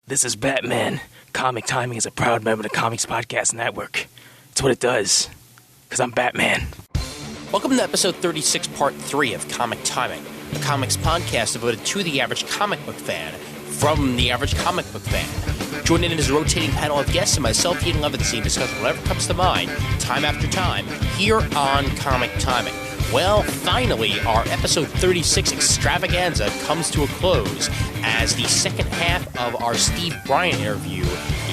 This is Batman. Comic Timing is a proud member of the Comics Podcast Network. It's what it does. Because I'm Batman. Welcome to episode 36, part 3 of Comic Timing, a comics podcast devoted to the average comic book fan from the average comic book fan. Joining in is a rotating panel of guests and myself, Ian Levinstein, discuss whatever comes to mind, time after time, here on Comic Timing. Well, finally, our episode 36 extravaganza comes to a close as the second half of our Steve Bryant interview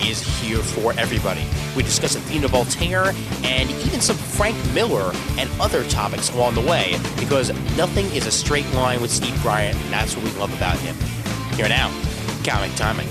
is here for everybody. We discuss Athena Voltaire and even some Frank Miller and other topics along the way because nothing is a straight line with Steve Bryant, and that's what we love about him. Here now, Comic Timing.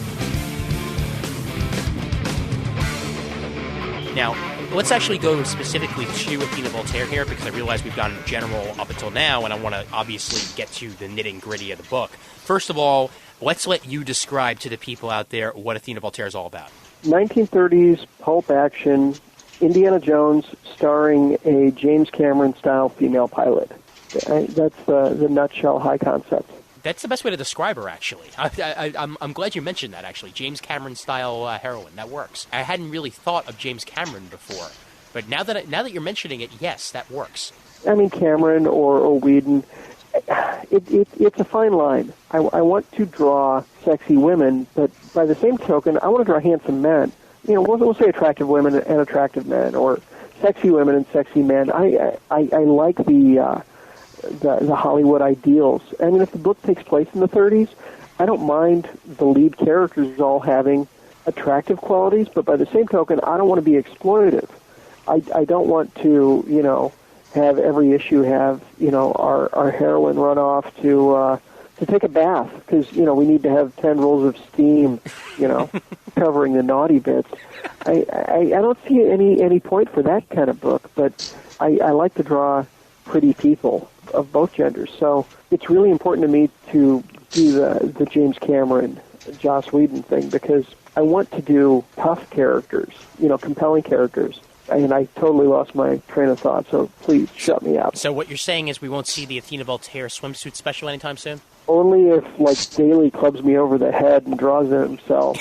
Now, let's actually go specifically to Athena Voltaire here because I realize we've gone general up until now, and I want to obviously get to the nitty-gritty of the book. First of all, let's let you describe to the people out there what Athena Voltaire is all about. 1930s pulp action, Indiana Jones starring a James Cameron-style female pilot. That's the nutshell high concept. That's the best way to describe her, actually. I'm glad you mentioned that, actually. James Cameron-style heroine. That works. I hadn't really thought of James Cameron before, but now that you're mentioning it, yes, that works. I mean, Cameron or Whedon, it's a fine line. I want to draw sexy women, but by the same token, I want to draw handsome men. You know, we'll say attractive women and attractive men, or sexy women and sexy men. I like the Hollywood ideals. I mean, if the book takes place in the 30s, I don't mind the lead characters all having attractive qualities, but by the same token, I don't want to be exploitative. I don't want to, have every issue have, our heroine run off to take a bath because, we need to have 10 rolls of steam, covering the naughty bits. I don't see any point for that kind of book, but I like to draw pretty people of both genders. So it's really important to me to do the James Cameron, Joss Whedon thing because I want to do tough characters, compelling characters. And I totally lost my train of thought, so please shut me up. So what you're saying is we won't see the Athena Voltaire swimsuit special anytime soon? Only if, Daly clubs me over the head and draws it himself.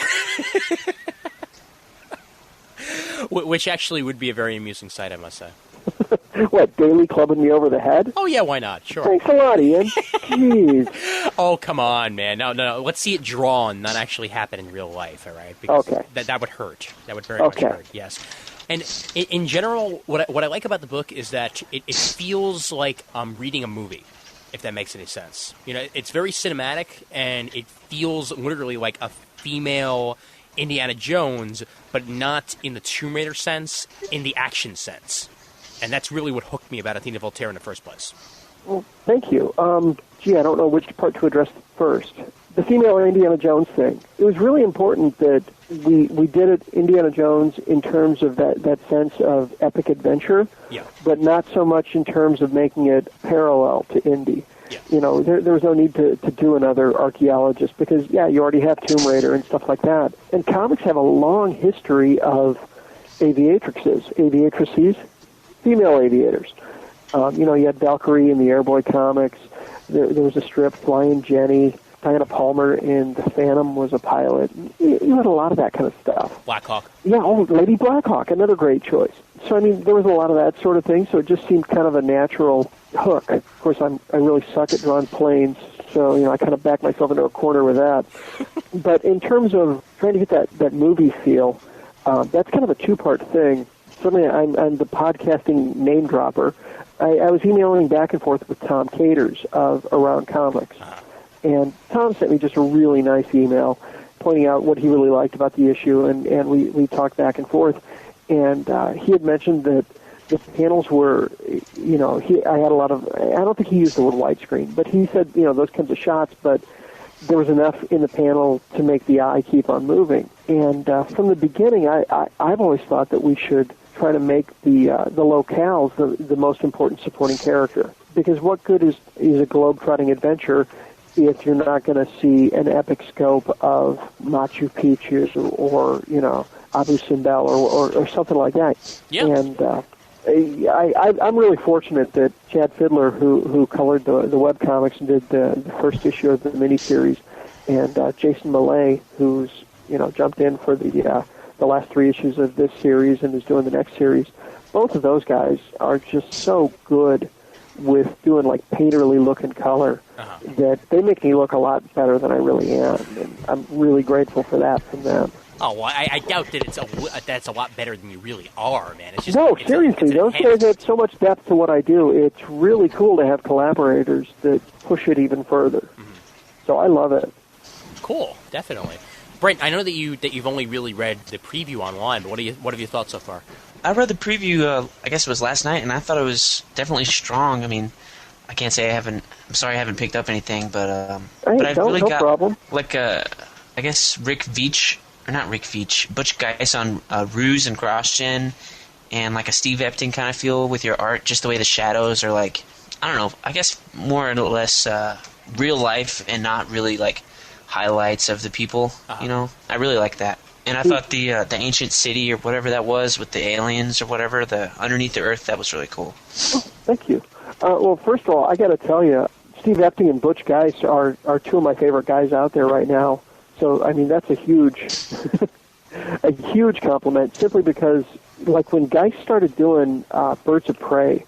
Which actually would be a very amusing sight, I must say. What, Daly clubbing me over the head? Oh, yeah, why not? Sure. Thanks a lot, Ian. Jeez. Oh, come on, man. No. Let's see it drawn, not actually happen in real life, all right? Because okay. That would hurt. That would very much hurt, yes. And in general, what I like about the book is that it feels like I'm reading a movie, if that makes any sense. It's very cinematic, and it feels literally like a female Indiana Jones, but not in the Tomb Raider sense, in the action sense. And that's really what hooked me about Athena Voltaire in the first place. Well, thank you. I don't know which part to address first. The female Indiana Jones thing. It was really important that we did it, Indiana Jones, in terms of that sense of epic adventure, but not so much in terms of making it parallel to Indy. Yeah. There was no need to do another archaeologist because, you already have Tomb Raider and stuff like that. And comics have a long history of aviatrices, female aviators. You had Valkyrie in the Airboy comics. There was a strip, Flying Jenny. Diana Palmer in The Phantom was a pilot. You had a lot of that kind of stuff. Blackhawk. Yeah, Lady Blackhawk, another great choice. So, there was a lot of that sort of thing, so it just seemed kind of a natural hook. Of course, I really suck at drawing planes, so, I kind of backed myself into a corner with that. But in terms of trying to get that movie feel, that's kind of a two-part thing. Certainly, I'm the podcasting name dropper. I was emailing back and forth with Tom Caters of Around Comics. And Tom sent me just a really nice email pointing out what he really liked about the issue, and we talked back and forth. And he had mentioned that the panels were, I had a lot of, I don't think he used the word widescreen, but he said, those kinds of shots, but there was enough in the panel to make the eye keep on moving. And from the beginning, I've always thought that we should try to make the locales the most important supporting character. Because what good is a globe-trotting adventure if you're not going to see an epic scope of Machu Picchu or Abu Simbel or something like that. Yeah. And I'm really fortunate that Chad Fiddler, who colored the webcomics and did the first issue of the miniseries, and Jason Millay, who's jumped in for the last 3 issues of this series and is doing the next series. Both of those guys are just so good with doing like painterly look and color that they make me look a lot better than I really am, and I'm really grateful for that from them. Oh, well, I doubt that that's a lot better than you really are, man. It's just, no, seriously, those guys add so much depth to what I do. It's really cool to have collaborators that push it even further. Mm-hmm. So I love it. Cool, definitely. Brent, I know that you've only really read the preview online, but what have you thought so far? I read the preview, I guess it was last night, and I thought it was definitely strong. I mean, I can't say I'm sorry I haven't picked up anything, but I really got, problem. Like, I guess Butch Geis on Ruse and Cross-Gen, and like a Steve Epting kind of feel with your art, just the way the shadows are like, I don't know, I guess more or less real life and not really like highlights of the people, I really like that. And I thought the ancient city or whatever that was with the aliens or whatever, the underneath the earth, that was really cool. Oh, thank you. Well, first of all, I got to tell you, Steve Epting and Butch Geis are 2 of my favorite guys out there right now. So, I mean, that's a huge compliment, simply because, like, when Geis started doing Birds of Prey,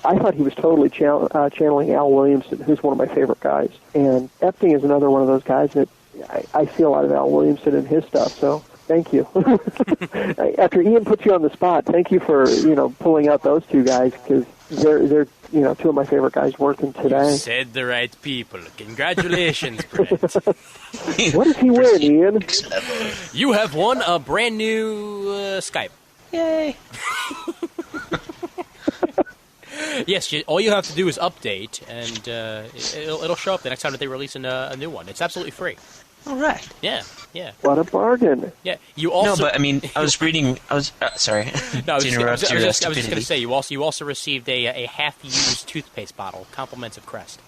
I thought he was totally channeling Al Williamson, who's one of my favorite guys. And Epting is another one of those guys that I see a lot of Al Williamson in his stuff, so thank you. After Ian put you on the spot, thank you for, pulling out those 2 guys, because they're 2 of my favorite guys working today. You said the right people. Congratulations, Brent. What does he win, Ian? You have won a brand new Skype. Yay! Yes, all you have to do is update, and it'll show up the next time that they release a new one. It's absolutely free. All right. Yeah. What a bargain. Yeah. You also. No, but I mean, I was reading. Sorry. No, I was just going to say you also received a half-used toothpaste bottle, compliments of Crest.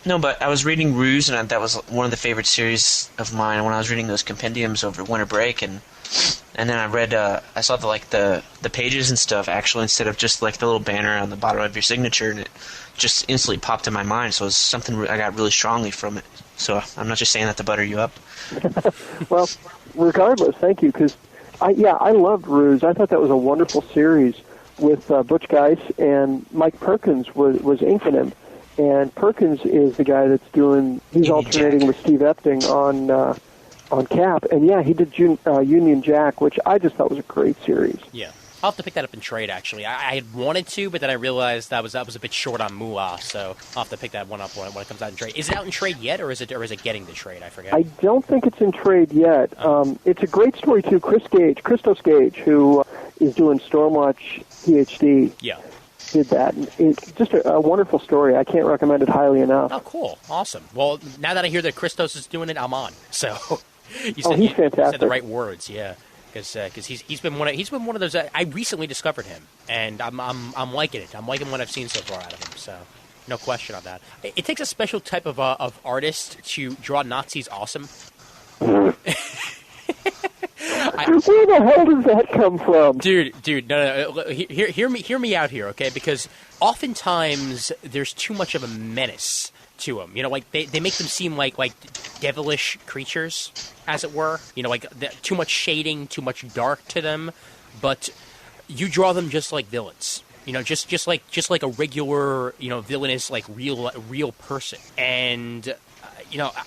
No, but I was reading Ruse, and that was one of the favorite series of mine when I was reading those compendiums over winter break, and then I read. I saw the pages and stuff actually instead of just like the little banner on the bottom of your signature, and it just instantly popped in my mind. So it was something I got really strongly from it. So I'm not just saying that to butter you up. Well, regardless, thank you, because I loved Ruse. I thought that was a wonderful series with Butch Geis, and Mike Perkins was inking him. And Perkins is the guy that's he's alternating with Steve Epting on Cap. And yeah, he did Union Jack, which I just thought was a great series. Yeah. I'll have to pick that up in trade, actually. I had wanted to, but then I realized that was a bit short on moolah, so I'll have to pick that one up when it comes out in trade. Is it out in trade yet, or is it getting to trade? I forget. I don't think it's in trade yet. It's a great story, too. Christos Gage, who is doing Stormwatch PhD, did that. It's just a wonderful story. I can't recommend it highly enough. Oh, cool. Awesome. Well, now that I hear that Christos is doing it, I'm on. So he's fantastic. You said the right words, yeah. Because he's been one of those. I recently discovered him, and I'm liking it. I'm liking what I've seen so far out of him. So, no question on that. It takes a special type of artist to draw Nazis awesome. Where the hell does that come from, dude? No. Hear me out here, okay? Because oftentimes there's too much of a menace to them. Like they make them seem like devilish creatures, as it were. Like too much shading, too much dark to them. But you draw them just like villains. Just like a regular, villainous, like real person. And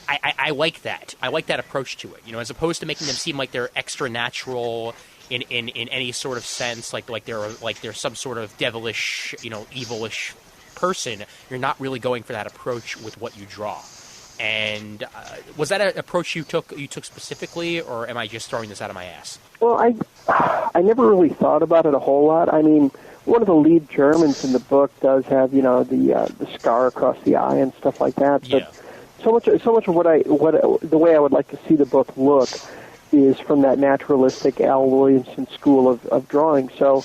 I like that. I like that approach to it. As opposed to making them seem like they're extra natural in any sort of sense, like they're some sort of devilish, evilish person. You're not really going for that approach with what you draw. And was that an approach you took specifically, or am I just throwing this out of my ass? Well, I never really thought about it a whole lot. I mean, one of the lead Germans in the book does have the scar across the eye and stuff like that. But yeah. So much of the way I would like to see the book look is from that naturalistic Al Williamson school of drawing. So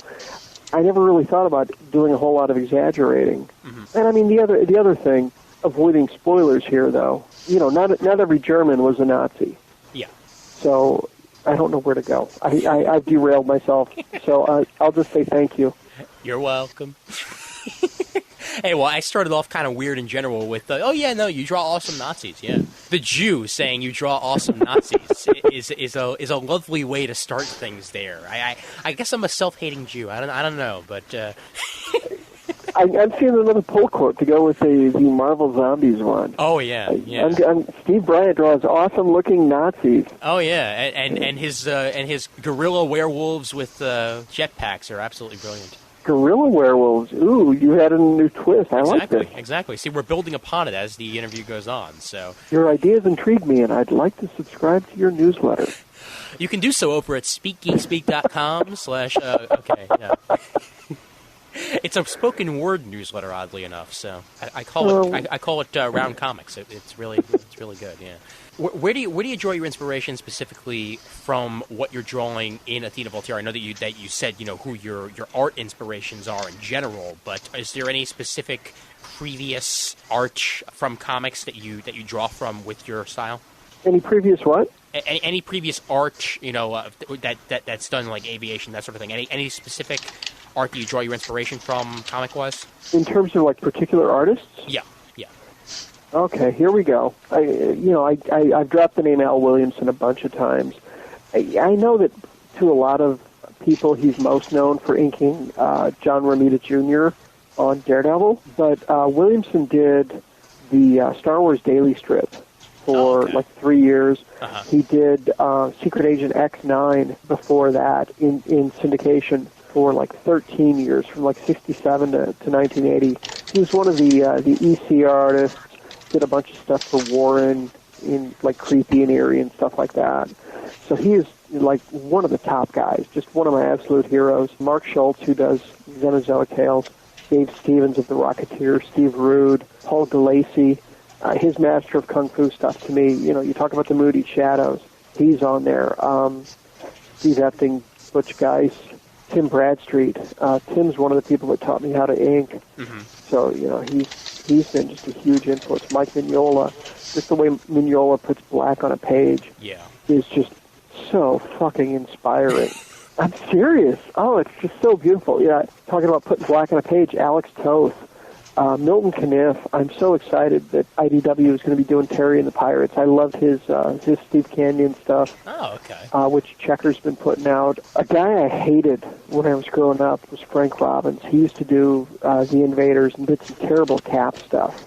I never really thought about doing a whole lot of exaggerating. Mm-hmm. And I mean, the other thing, avoiding spoilers here, though, not every German was a Nazi. Yeah. So I don't know where to go. I've derailed myself. So I'll just say thank you. You're welcome. Hey, well, I started off kind of weird in general with, you draw awesome Nazis, yeah. the Jew saying you draw awesome Nazis is a lovely way to start things there. I guess I'm a self-hating Jew. I don't know, but I'm seeing another pull quote to go with the Marvel Zombies one. Oh yeah. Steve Bryant draws awesome-looking Nazis. Oh yeah, and his gorilla werewolves with jetpacks are absolutely brilliant. Gorilla werewolves. Ooh, you had a new twist. I like this. Exactly. See, we're building upon it as the interview goes on. So your ideas intrigue me, and I'd like to subscribe to your newsletter. You can do so over at speakgeekspeak.com / okay, yeah. It's a spoken word newsletter, oddly enough. So I call it Round Comics. It's really good. Yeah. Where do you draw your inspiration specifically from? What you're drawing in Athena Voltaire? I know that you said who your art inspirations are in general, but is there any specific previous art from comics that you draw from with your style? Any previous what? Any previous art that's done, like aviation, that sort of thing. Any specific art that you draw your inspiration from comic wise? In terms of like particular artists? Yeah. Okay, here we go. I've dropped the name Al Williamson a bunch of times. I know that to a lot of people he's most known for inking John Romita Jr. on Daredevil, but Williamson did the Star Wars Daily Strip for like 3 years. Uh-huh. He did Secret Agent X9 before that in syndication for like 13 years, from like 67 to 1980. He was one of the EC artists. Did a bunch of stuff for Warren in like Creepy and Eerie and stuff like that. So he is like one of the top guys, just one of my absolute heroes. Mark Schultz, who does Xenozoic Tales, Dave Stevens of The Rocketeer, Steve Rude, Paul Galassi, his Master of Kung Fu stuff to me. You talk about the Moody Shadows, he's on there. Steve Epting, Butch Geis, Tim Bradstreet. Tim's one of the people that taught me how to ink. Mm-hmm. So, he's been just a huge influence. Mike Mignola, just the way Mignola puts black on a page is just so fucking inspiring. I'm serious. Oh, it's just so beautiful. Yeah, talking about putting black on a page, Alex Toth, Milton Caniff. I'm so excited that IDW is going to be doing Terry and the Pirates. I loved his Steve Canyon stuff. Oh, okay. Which Checker's been putting out. A guy I hated when I was growing up was Frank Robbins. He used to do The Invaders and did some terrible Cap stuff.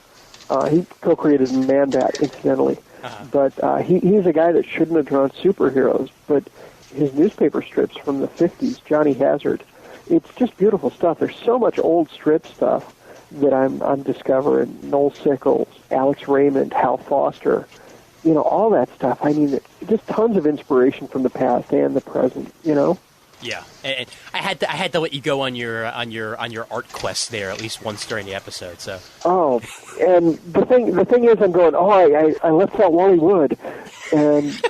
He co-created Man-Bat, incidentally. Uh-huh. But he's a guy that shouldn't have drawn superheroes, but his newspaper strips from the 50s, Johnny Hazard, it's just beautiful stuff. There's so much old strip stuff that I'm discovering. Noel Sickles, Alex Raymond, Hal Foster, all that stuff. I mean, just tons of inspiration from the past and the present. Yeah, and I had to let you go on your art quest there at least once during the episode. So. Oh, and the thing is, I'm going. Oh, I left out Wally Wood, and.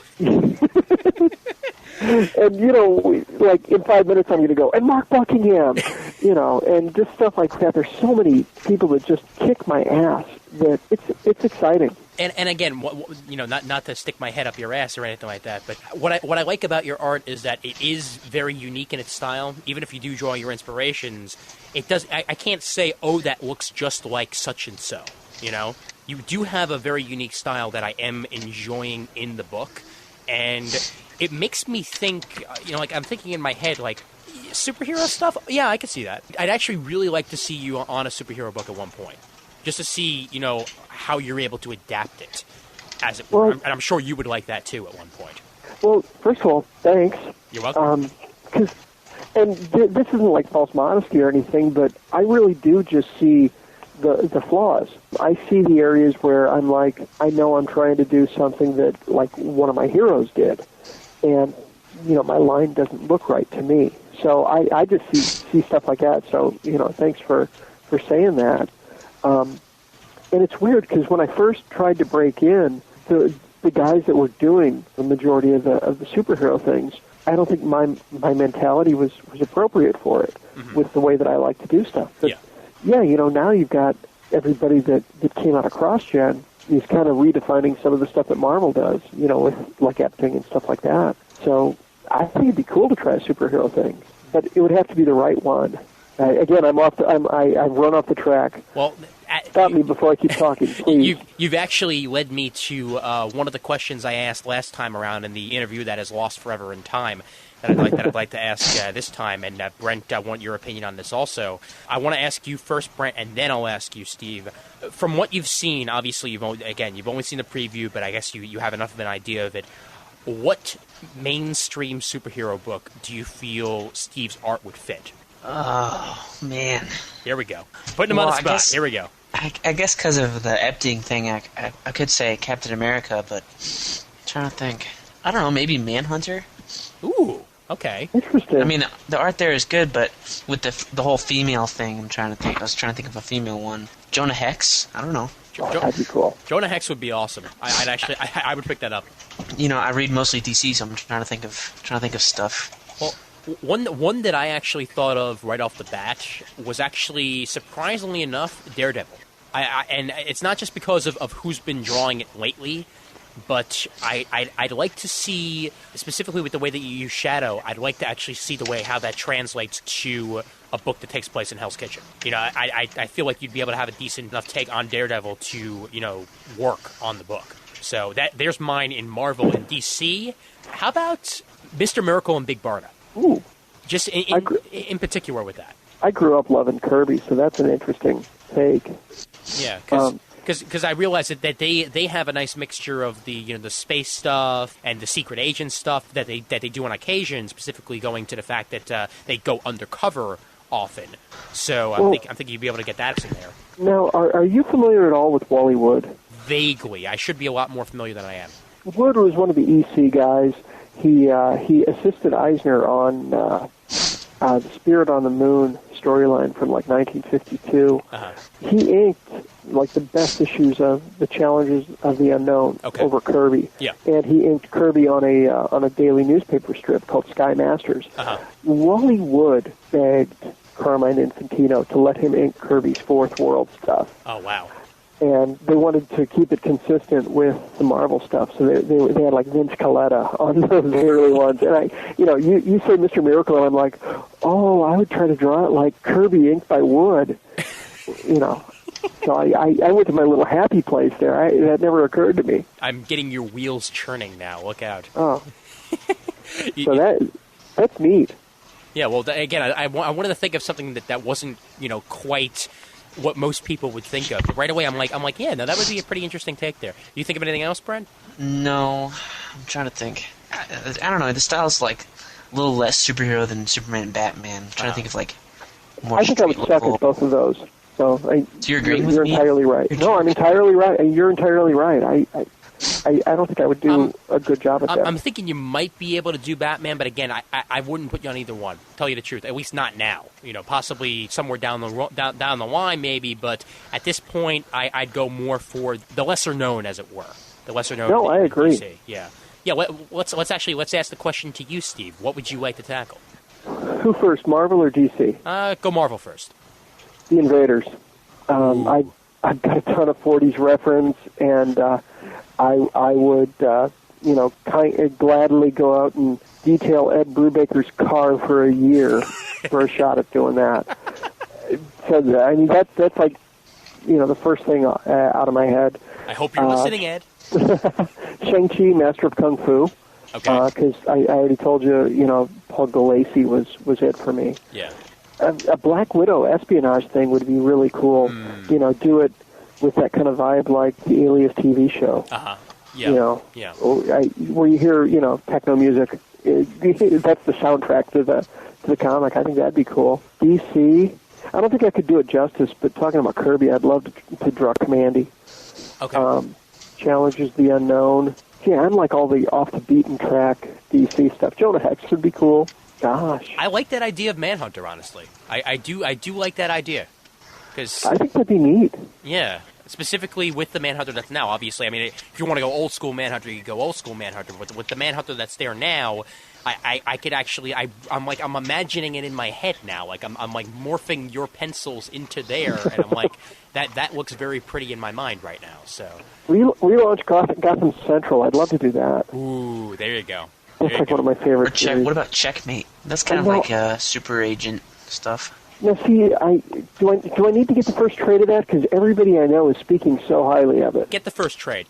And, like, in 5 minutes I'm going to go, and Mark Buckingham, and just stuff like that. There's so many people that just kick my ass that it's exciting. And again, not to stick my head up your ass or anything like that, but what I like about your art is that it is very unique in its style. Even if you do draw your inspirations, it does. I can't say, oh, that looks just like such and so. You do have a very unique style that I am enjoying in the book, and it makes me think, like I'm thinking in my head, like, superhero stuff? Yeah, I could see that. I'd actually really like to see you on a superhero book at one point, just to see, how you're able to adapt it, as it were. And I'm sure you would like that, too, at one point. Well, first of all, thanks. You're welcome. This isn't like false modesty or anything, but I really do just see the flaws. I see the areas where I'm like, I know I'm trying to do something that, like, one of my heroes did. And, my line doesn't look right to me. So I just see stuff like that. So, thanks for saying that. And it's weird because when I first tried to break in, the guys that were doing the majority of the superhero things, I don't think my mentality was appropriate for it with the way that I like to do stuff. But, now you've got everybody that came out of CrossGen is kind of redefining some of the stuff that Marvel does, with like Epting and stuff like that. So I think it'd be cool to try a superhero thing, but it would have to be the right one. Again, I've run off the track. Well, stop me before I keep talking, please. You've actually led me to one of the questions I asked last time around in the interview that is lost forever in time. That I'd like to ask this time, and Brent, I want your opinion on this also. I want to ask you first, Brent, and then I'll ask you, Steve. From what you've seen, obviously you've only seen the preview, but I guess you have enough of an idea of it. What mainstream superhero book do you feel Steve's art would fit? Oh, man. Here we go. Putting him on the spot. Here we go. I guess because of the Epting thing, I could say Captain America, but I'm trying to think. I don't know, maybe Manhunter? Ooh. Okay. Interesting. I mean, the art there is good, but with the whole female thing, I was trying to think of a female one. Jonah Hex? I don't know. That'd be cool. Jonah Hex would be awesome. I would pick that up. You know, I read mostly DC, so I'm trying to think of stuff. Well, one that I actually thought of right off the bat was actually, surprisingly enough, Daredevil. And it's not just because of who's been drawing it lately, but I'd like to see, specifically with the way that you use Shadow, I'd like to actually see the way how that translates to a book that takes place in Hell's Kitchen. You know, I feel like you'd be able to have a decent enough take on Daredevil to, you know, work on the book. So there's mine in Marvel and DC. How about Mr. Miracle and Big Barda? Ooh. Just in particular with that. I grew up loving Kirby, so that's an interesting take. Yeah, because I realize that they have a nice mixture of the space stuff and the secret agent stuff that they do on occasion, specifically going to the fact that they go undercover often. So I'm thinking you'd be able to get that in there. Now, are you familiar at all with Wally Wood? Vaguely. I should be a lot more familiar than I am. Wood was one of the EC guys. He assisted Eisner on the Spirit on the Moon storyline from like 1952. Uh-huh. He inked like the best issues of the Challenges of the Unknown over Kirby. Yeah. And he inked Kirby on a daily newspaper strip called Sky Masters. Uh-huh. Wally Wood begged Carmine Infantino to let him ink Kirby's Fourth World stuff. Oh, wow. And they wanted to keep it consistent with the Marvel stuff, so they had like Vince Coletta on those early ones. And you say Mr. Miracle, and I'm like, oh, I would try to draw it like Kirby inked by Wood, you know. So I went to my little happy place there. That never occurred to me. I'm getting your wheels churning now. Look out. Oh, so that's neat. Yeah. Well, again, I wanted to think of something that wasn't quite what most people would think of. But right away, I'm like, yeah, no, that would be a pretty interesting take there. You think of anything else, Brent? No, I'm trying to think. I don't know. The style's like a little less superhero than Superman and Batman. I'm trying to think of like more. I think I would suck at both of those. So you're agreeing with me? You're entirely right. No, I'm entirely right. You're entirely right. I don't think I would do a good job at that. I'm thinking you might be able to do Batman, but again, I wouldn't put you on either one. Tell you the truth, at least not now. Possibly somewhere down the line, maybe. But at this point, I'd go more for the lesser known, as it were. The lesser known. No, I agree. DC. Yeah. Let's ask the question to you, Steve. What would you like to tackle? Who first, Marvel or DC? Go Marvel first. The Invaders. I've got a ton of 40s reference, and I would, gladly go out and detail Ed Brubaker's car for a year for a shot at doing that. So, that's like, the first thing out of my head. I hope you're listening, Ed. Shang-Chi, Master of Kung Fu. Okay. Because I already told you, Paul Gulacy was it for me. Yeah. A Black Widow espionage thing would be really cool. Do it with that kind of vibe like the Alias TV show. Uh-huh. Yeah. Yeah. Where you hear, techno music. That's the soundtrack to the comic. I think that'd be cool. DC, I don't think I could do it justice, but talking about Kirby, I'd love to draw Commandy. Okay. Challenges the Unknown. Yeah, I like all the off-the-beaten-track DC stuff. Jonah Hex would be cool. Gosh. I like that idea of Manhunter, honestly. I do like that idea. Cause, I think that'd be neat. Yeah. Specifically with the Manhunter that's now, obviously. I mean, if you want to go old school Manhunter, you go old school Manhunter. With the Manhunter that's there now, I could actually, I'm imagining it in my head now. Like I'm like morphing your pencils into there, and I'm like, that looks very pretty in my mind right now. So relaunch Gotham Central. I'd love to do that. Ooh, there you go. That's like one of my favorite series. What about Checkmate? That's kind of like super agent stuff. Now, see, do I need to get the first trade of that? Because everybody I know is speaking so highly of it. Get the first trade.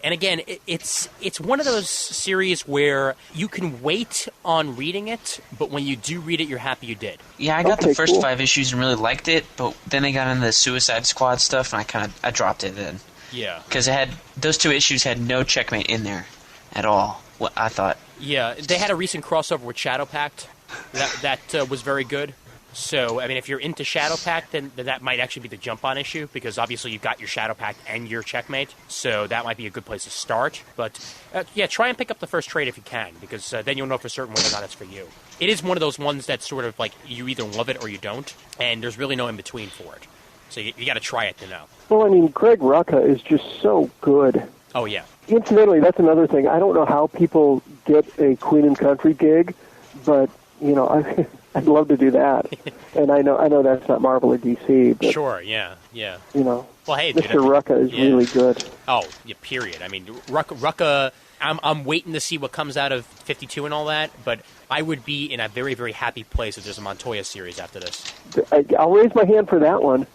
And again, it's one of those series where you can wait on reading it, but when you do read it, you're happy you did. Yeah, I got the first cool. 5 issues and really liked it, but then they got into the Suicide Squad stuff, and I dropped it then. Yeah. Because those 2 issues had no Checkmate in there at all, what I thought. Yeah, they had a recent crossover with Shadow Pact that was very good. So, I mean, if you're into Shadow Pact, then that might actually be the jump-on issue, because obviously you've got your Shadow Pact and your Checkmate, so that might be a good place to start. But, yeah, try and pick up the first trade if you can, because then you'll know for certain whether or not it's for you. It is one of those ones that's sort of like you either love it or you don't, and there's really no in-between for it. So you got to try it to know. Well, I mean, Greg Rucka is just so good. Oh, yeah. Incidentally, that's another thing. I don't know how people get a Queen and Country gig, but, you know, I'd love to do that. And I know that's not Marvel or DC, but Sure, yeah. you know, Well, hey, dude, Mr. Rucka is really good. Oh, yeah, period. I mean, Rucka, I'm waiting to see what comes out of 52 and all that, but I would be in a very, very happy place if there's a Montoya series after this. I'll raise my hand for that one.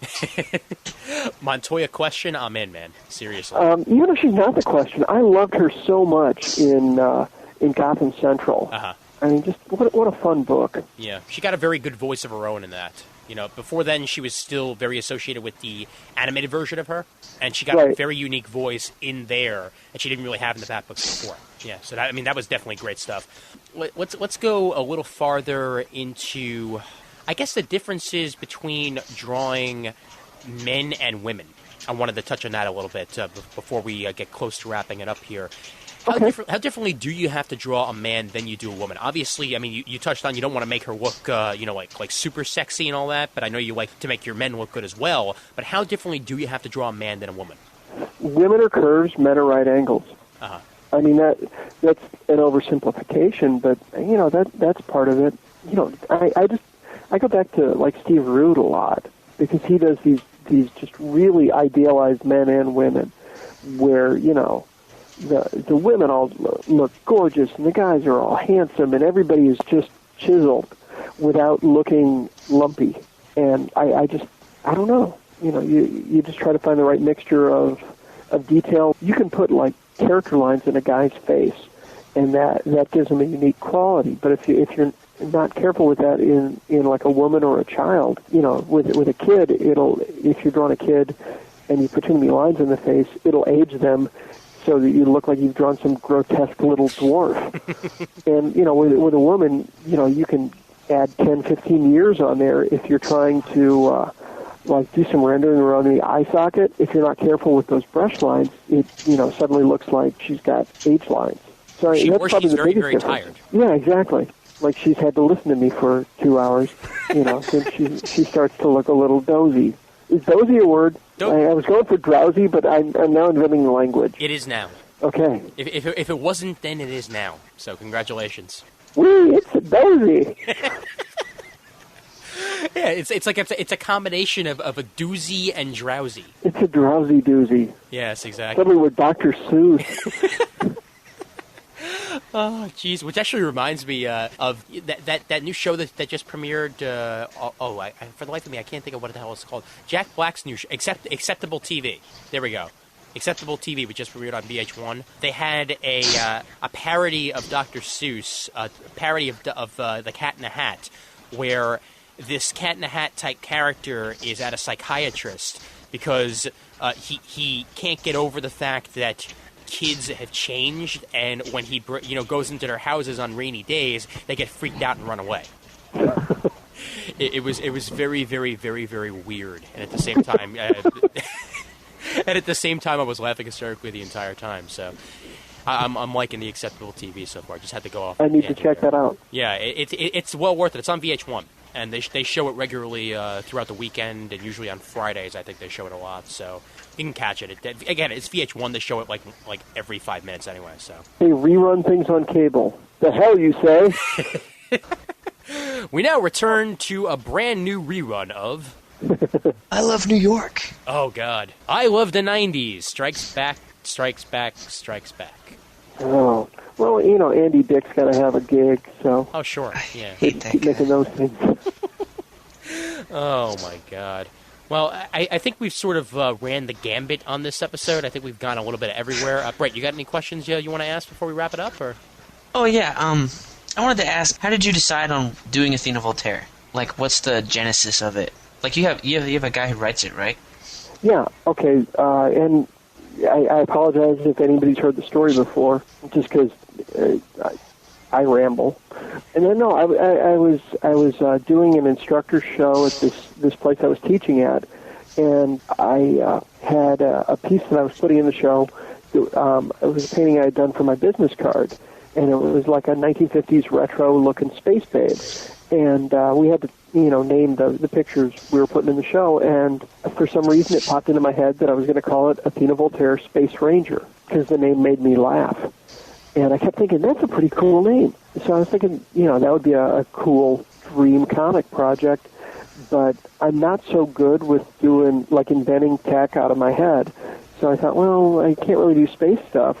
Montoya Question, I'm in, man. Seriously. Even if she's not the Question, I loved her so much in Gotham Central. Uh-huh. I mean, just what a fun book. Yeah, she got a very good voice of her own in that. You know, before then, she was still very associated with the animated version of her, and she got a very unique voice in there that she didn't really have in the Batbooks before. Yeah, so that was definitely great stuff. Let's go a little farther into, I guess, the differences between drawing men and women. I wanted to touch on that a little bit before we get close to wrapping it up here. How differently do you have to draw a man than you do a woman? Obviously, I mean, you touched on you don't want to make her look, like super sexy and all that, but I know you like to make your men look good as well. But how differently do you have to draw a man than a woman? Women are curves, men are right angles. Uh-huh. I mean, that's an oversimplification, but, you know, that's part of it. You know, I go back to, like, Steve Rude a lot, because he does these just really idealized men and women where, you know, the women all look gorgeous, and the guys are all handsome, and everybody is just chiseled without looking lumpy. And I don't know. You know, you just try to find the right mixture of detail. You can put, like, character lines in a guy's face, and that gives him a unique quality. But if you're not careful with that in like a woman or a child, you know, with a kid, if you're drawing a kid and you put too many lines in the face, it'll age them so that you look like you've drawn some grotesque little dwarf. And, you know, with a woman, you know, you can add 10, 15 years on there if you're trying to, like, do some rendering around the eye socket. If you're not careful with those brush lines, it, you know, suddenly looks like she's got age lines. So that's probably the biggest difference. Tired. Yeah, exactly. Like she's had to listen to me for 2 hours, you know, since she starts to look a little dozy. Is dozy a word? I was going for drowsy, but I'm now inventing the language. It is now. Okay. If it wasn't, then it is now. So congratulations. Wee, it's a dozy. Yeah, it's a combination of a doozy and drowsy. It's a drowsy doozy. Yes, exactly. Suddenly we're Dr. Seuss. Oh, jeez. Which actually reminds me of that new show that just premiered. For the life of me, I can't think of what the hell it's called. Jack Black's new show, Acceptable TV. There we go. Acceptable TV, which just premiered on VH1. They had a parody of Dr. Seuss, a parody of The Cat in the Hat, where this Cat in the Hat type character is at a psychiatrist because he can't get over the fact that kids have changed, and when he goes into their houses on rainy days, they get freaked out and run away. It was very, very, very, very weird, and at the same time, I was laughing hysterically the entire time. So I'm liking the Acceptable TV so far. Just had to go off. I need to check that out. Yeah, it's well worth it. It's on VH1. And they show it regularly throughout the weekend, and usually on Fridays. I think they show it a lot, so you can catch it. Again, it's VH1. They show it like every 5 minutes anyway. So they rerun things on cable. The hell you say? We now return to a brand new rerun of I Love New York. Oh God, I Love the '90s. Strikes Back, Strikes Back, Strikes Back. Oh. Well, you know, Andy Dick's got to have a gig, so... Oh, sure, yeah. Keep making those things. Oh, my God. Well, I think we've sort of ran the gambit on this episode. I think we've gone a little bit everywhere. Brett, you got any questions you want to ask before we wrap it up? Or? Oh, yeah. I wanted to ask, how did you decide on doing Athena Voltaire? Like, what's the genesis of it? Like, you have a guy who writes it, right? Yeah, okay. And I apologize if anybody's heard the story before, just because I ramble. And then no, I was doing an instructor show at this place I was teaching at, and I had a piece that I was putting in the show. It was a painting I had done for my business card, and it was like a 1950s retro-looking space babe. And we had to, name the pictures we were putting in the show, and for some reason it popped into my head that I was going to call it Athena Voltaire Space Ranger, because the name made me laugh. And I kept thinking, that's a pretty cool name. So I was thinking, that would be a cool dream comic project, but I'm not so good with doing, like, inventing tech out of my head. So I thought, well, I can't really do space stuff.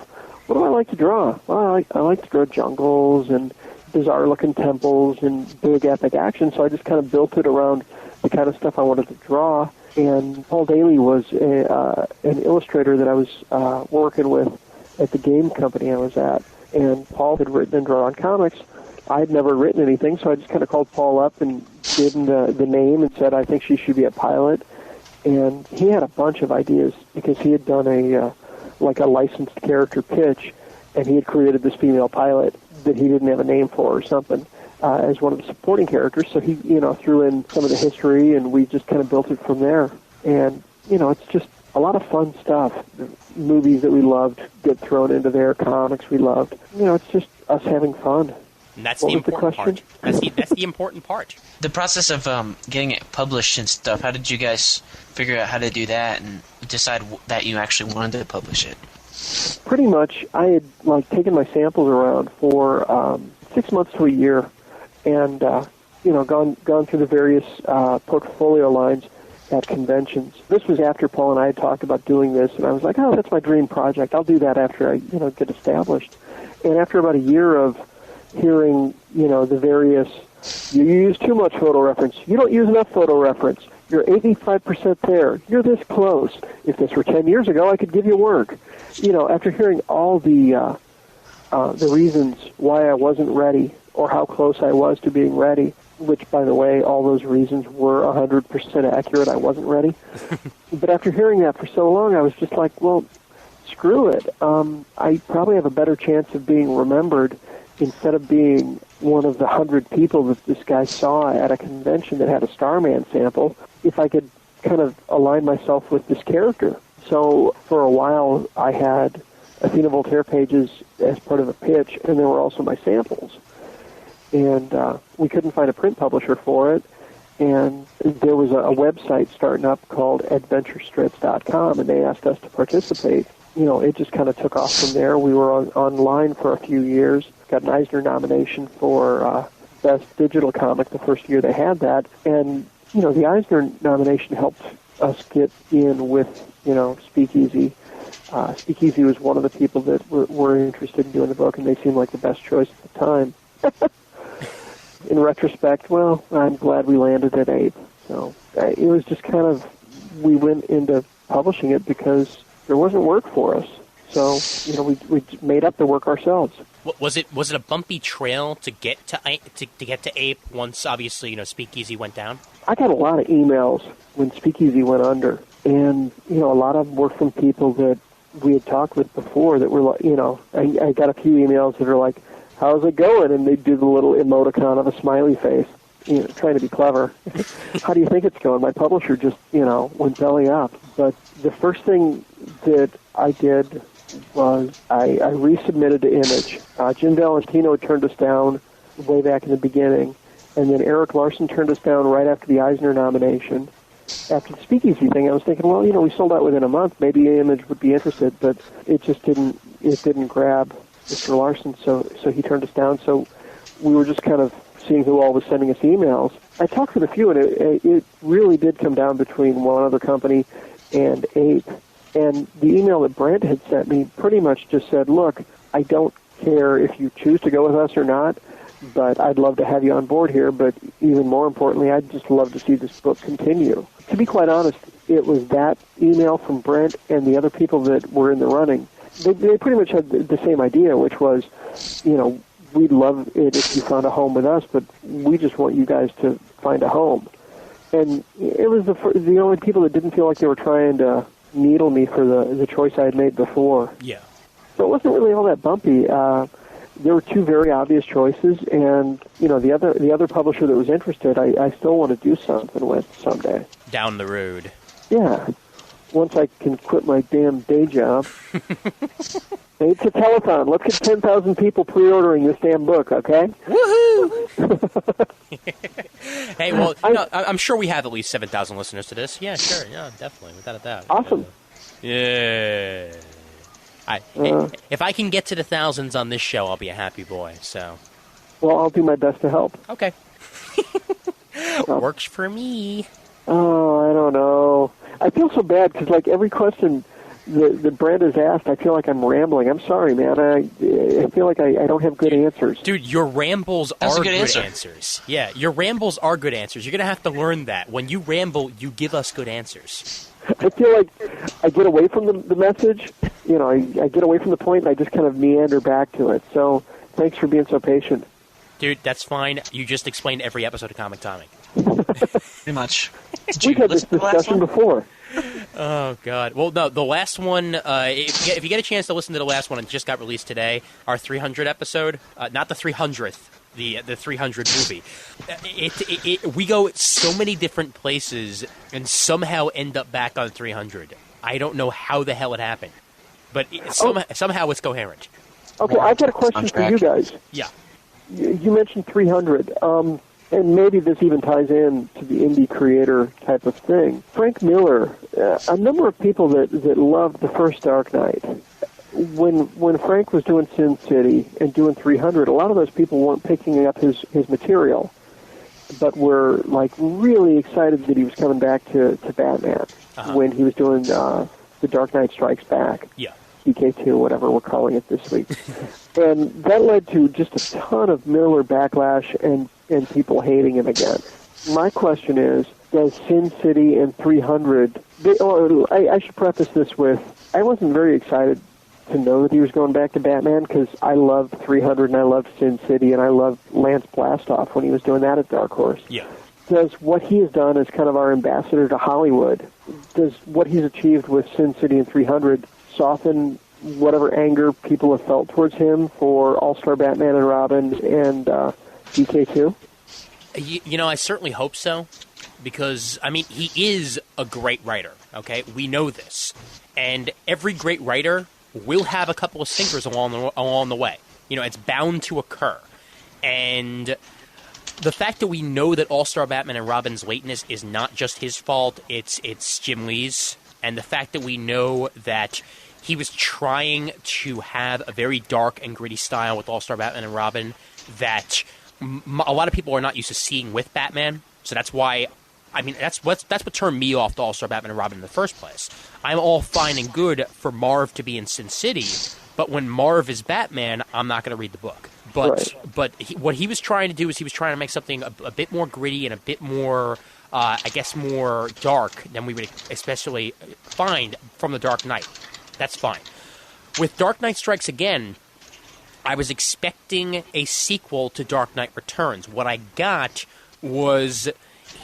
What do I like to draw? Well, I like to draw jungles and bizarre-looking temples and big epic action, so I just kind of built it around the kind of stuff I wanted to draw. And Paul Daly was an illustrator that I was working with at the game company I was at, and Paul had written and drawn comics. I had never written anything, so I just kind of called Paul up and gave him the name and said, I think she should be a pilot. And he had a bunch of ideas because he had done a licensed character pitch, and he had created this female pilot that he didn't have a name for or something as one of the supporting characters. So he, threw in some of the history, and we just kind of built it from there. And, it's just a lot of fun stuff. The movies that we loved get thrown into there, comics we loved. It's just us having fun. And that's the important part. That's the important part. The process of getting it published and stuff, how did you guys figure out how to do that and decide that you actually wanted to publish it? Pretty much, I had taken my samples around for 6 months to a year, and gone through the various portfolio lines at conventions. This was after Paul and I had talked about doing this, and I was like, oh, that's my dream project. I'll do that after I get established. And after about a year of hearing the various, you use too much photo reference, you don't use enough photo reference, you're 85% there, you're this close. If this were 10 years ago, I could give you work. After hearing all the reasons why I wasn't ready or how close I was to being ready, which, by the way, all those reasons were 100% accurate, I wasn't ready. But after hearing that for so long, I was just like, well, screw it. I probably have a better chance of being remembered instead of being one of the 100 people that this guy saw at a convention that had a Starman sample, if I could kind of align myself with this character. So for a while, I had Athena Voltaire pages as part of a pitch, and there were also my samples. And we couldn't find a print publisher for it, and there was a website starting up called adventurestrips.com, and they asked us to participate. It just kind of took off from there. We were online for a few years, got an Eisner nomination for Best Digital Comic the first year they had that, and, the Eisner nomination helped us get in with, Speakeasy. Speakeasy was one of the people that were interested in doing the book, and they seemed like the best choice at the time. In retrospect, well, I'm glad we landed at Ape. So it was just kind of, we went into publishing it because there wasn't work for us. So, we made up the work ourselves. Was it a bumpy trail to get to Ape once, obviously, Speakeasy went down? I got a lot of emails when Speakeasy went under, and a lot of them were from people that we had talked with before that were like, I got a few emails that are like, how's it going? And they'd do the little emoticon of a smiley face, trying to be clever. How do you think it's going? My publisher just, went belly up. But the first thing that I did was I resubmitted to Image. Jim Valentino turned us down way back in the beginning, and then Eric Larson turned us down right after the Eisner nomination. After the Speakeasy thing, I was thinking, well, we sold out within a month. Maybe Image would be interested, but it just didn't grab Mr. Larson, so he turned us down. So we were just kind of seeing who all was sending us emails. I talked with a few, and it really did come down between one other company and Ape. And the email that Brent had sent me pretty much just said, look, I don't care if you choose to go with us or not. but I'd love to have you on board here. But even more importantly, I'd just love to see this book continue. To be quite honest, it was that email from Brent and the other people that were in the running. They pretty much had the same idea, which was, we'd love it if you found a home with us, but we just want you guys to find a home. And it was the only people that didn't feel like they were trying to needle me for the choice I had made before. Yeah. So it wasn't really all that bumpy. There were two very obvious choices, and the other publisher that was interested, I still want to do something with someday. Down the road. Yeah. Once I can quit my damn day job. It's a telethon. Let's get 10,000 people pre-ordering this damn book, okay? Woohoo! Hey, well, I'm sure we have at least 7,000 listeners to this. Yeah, sure. Yeah, definitely. Without a doubt. Awesome. Yeah. If I can get to the thousands on this show, I'll be a happy boy. So. Well, I'll do my best to help. Okay. Works for me. Oh, I don't know. I feel so bad because, every question that Brent has asked, I feel like I'm rambling. I'm sorry, man. I feel like I don't have good answers. Dude, your rambles are good answers. Yeah, your rambles are good answers. You're going to have to learn that. When you ramble, you give us good answers. I feel like I get away from the message. I get away from the point, and I just kind of meander back to it. So thanks for being so patient. Dude, that's fine. You just explained every episode of Comic Timing. Pretty much. We've had this discussion before. Oh, God. Well, no, the last one, if you get a chance to listen to the last one, it just got released today, our 300 episode, not the 300th, the 300 movie. We go so many different places and somehow end up back on 300. I don't know how the hell it happened, but somehow it's coherent. Okay, I've got a question for you guys. Yeah. You mentioned 300, and maybe this even ties in to the indie creator type of thing. Frank Miller, a number of people that loved the first Dark Knight, when Frank was doing Sin City and doing 300, a lot of those people weren't picking up his material, but were really excited that he was coming back to Batman when he was doing The Dark Knight Strikes Back. Yeah. DK2, whatever we're calling it this week. And that led to just a ton of Miller backlash and people hating him again. My question is, does Sin City and 300... I should preface this with, I wasn't very excited to know that he was going back to Batman because I loved 300 and I loved Sin City and I loved Lance Blastoff when he was doing that at Dark Horse. Yeah. Does what he has done as kind of our ambassador to Hollywood, does what he's achieved with Sin City and 300 soften whatever anger people have felt towards him for All-Star Batman and Robin and DK2? I certainly hope so, because, he is a great writer, okay? We know this. And every great writer will have a couple of sinkers along the way. It's bound to occur. And the fact that we know that All-Star Batman and Robin's lateness is not just his fault, it's Jim Lee's, and the fact that we know that he was trying to have a very dark and gritty style with All-Star Batman and Robin that a lot of people are not used to seeing with Batman. So that's why, that's what turned me off to All-Star Batman and Robin in the first place. I'm all fine and good for Marv to be in Sin City, but when Marv is Batman, I'm not going to read the book. But what he was trying to do is he was trying to make something a bit more gritty and a bit more, more dark than we would especially find from The Dark Knight. That's fine. With Dark Knight Strikes Again, I was expecting a sequel to Dark Knight Returns. What I got was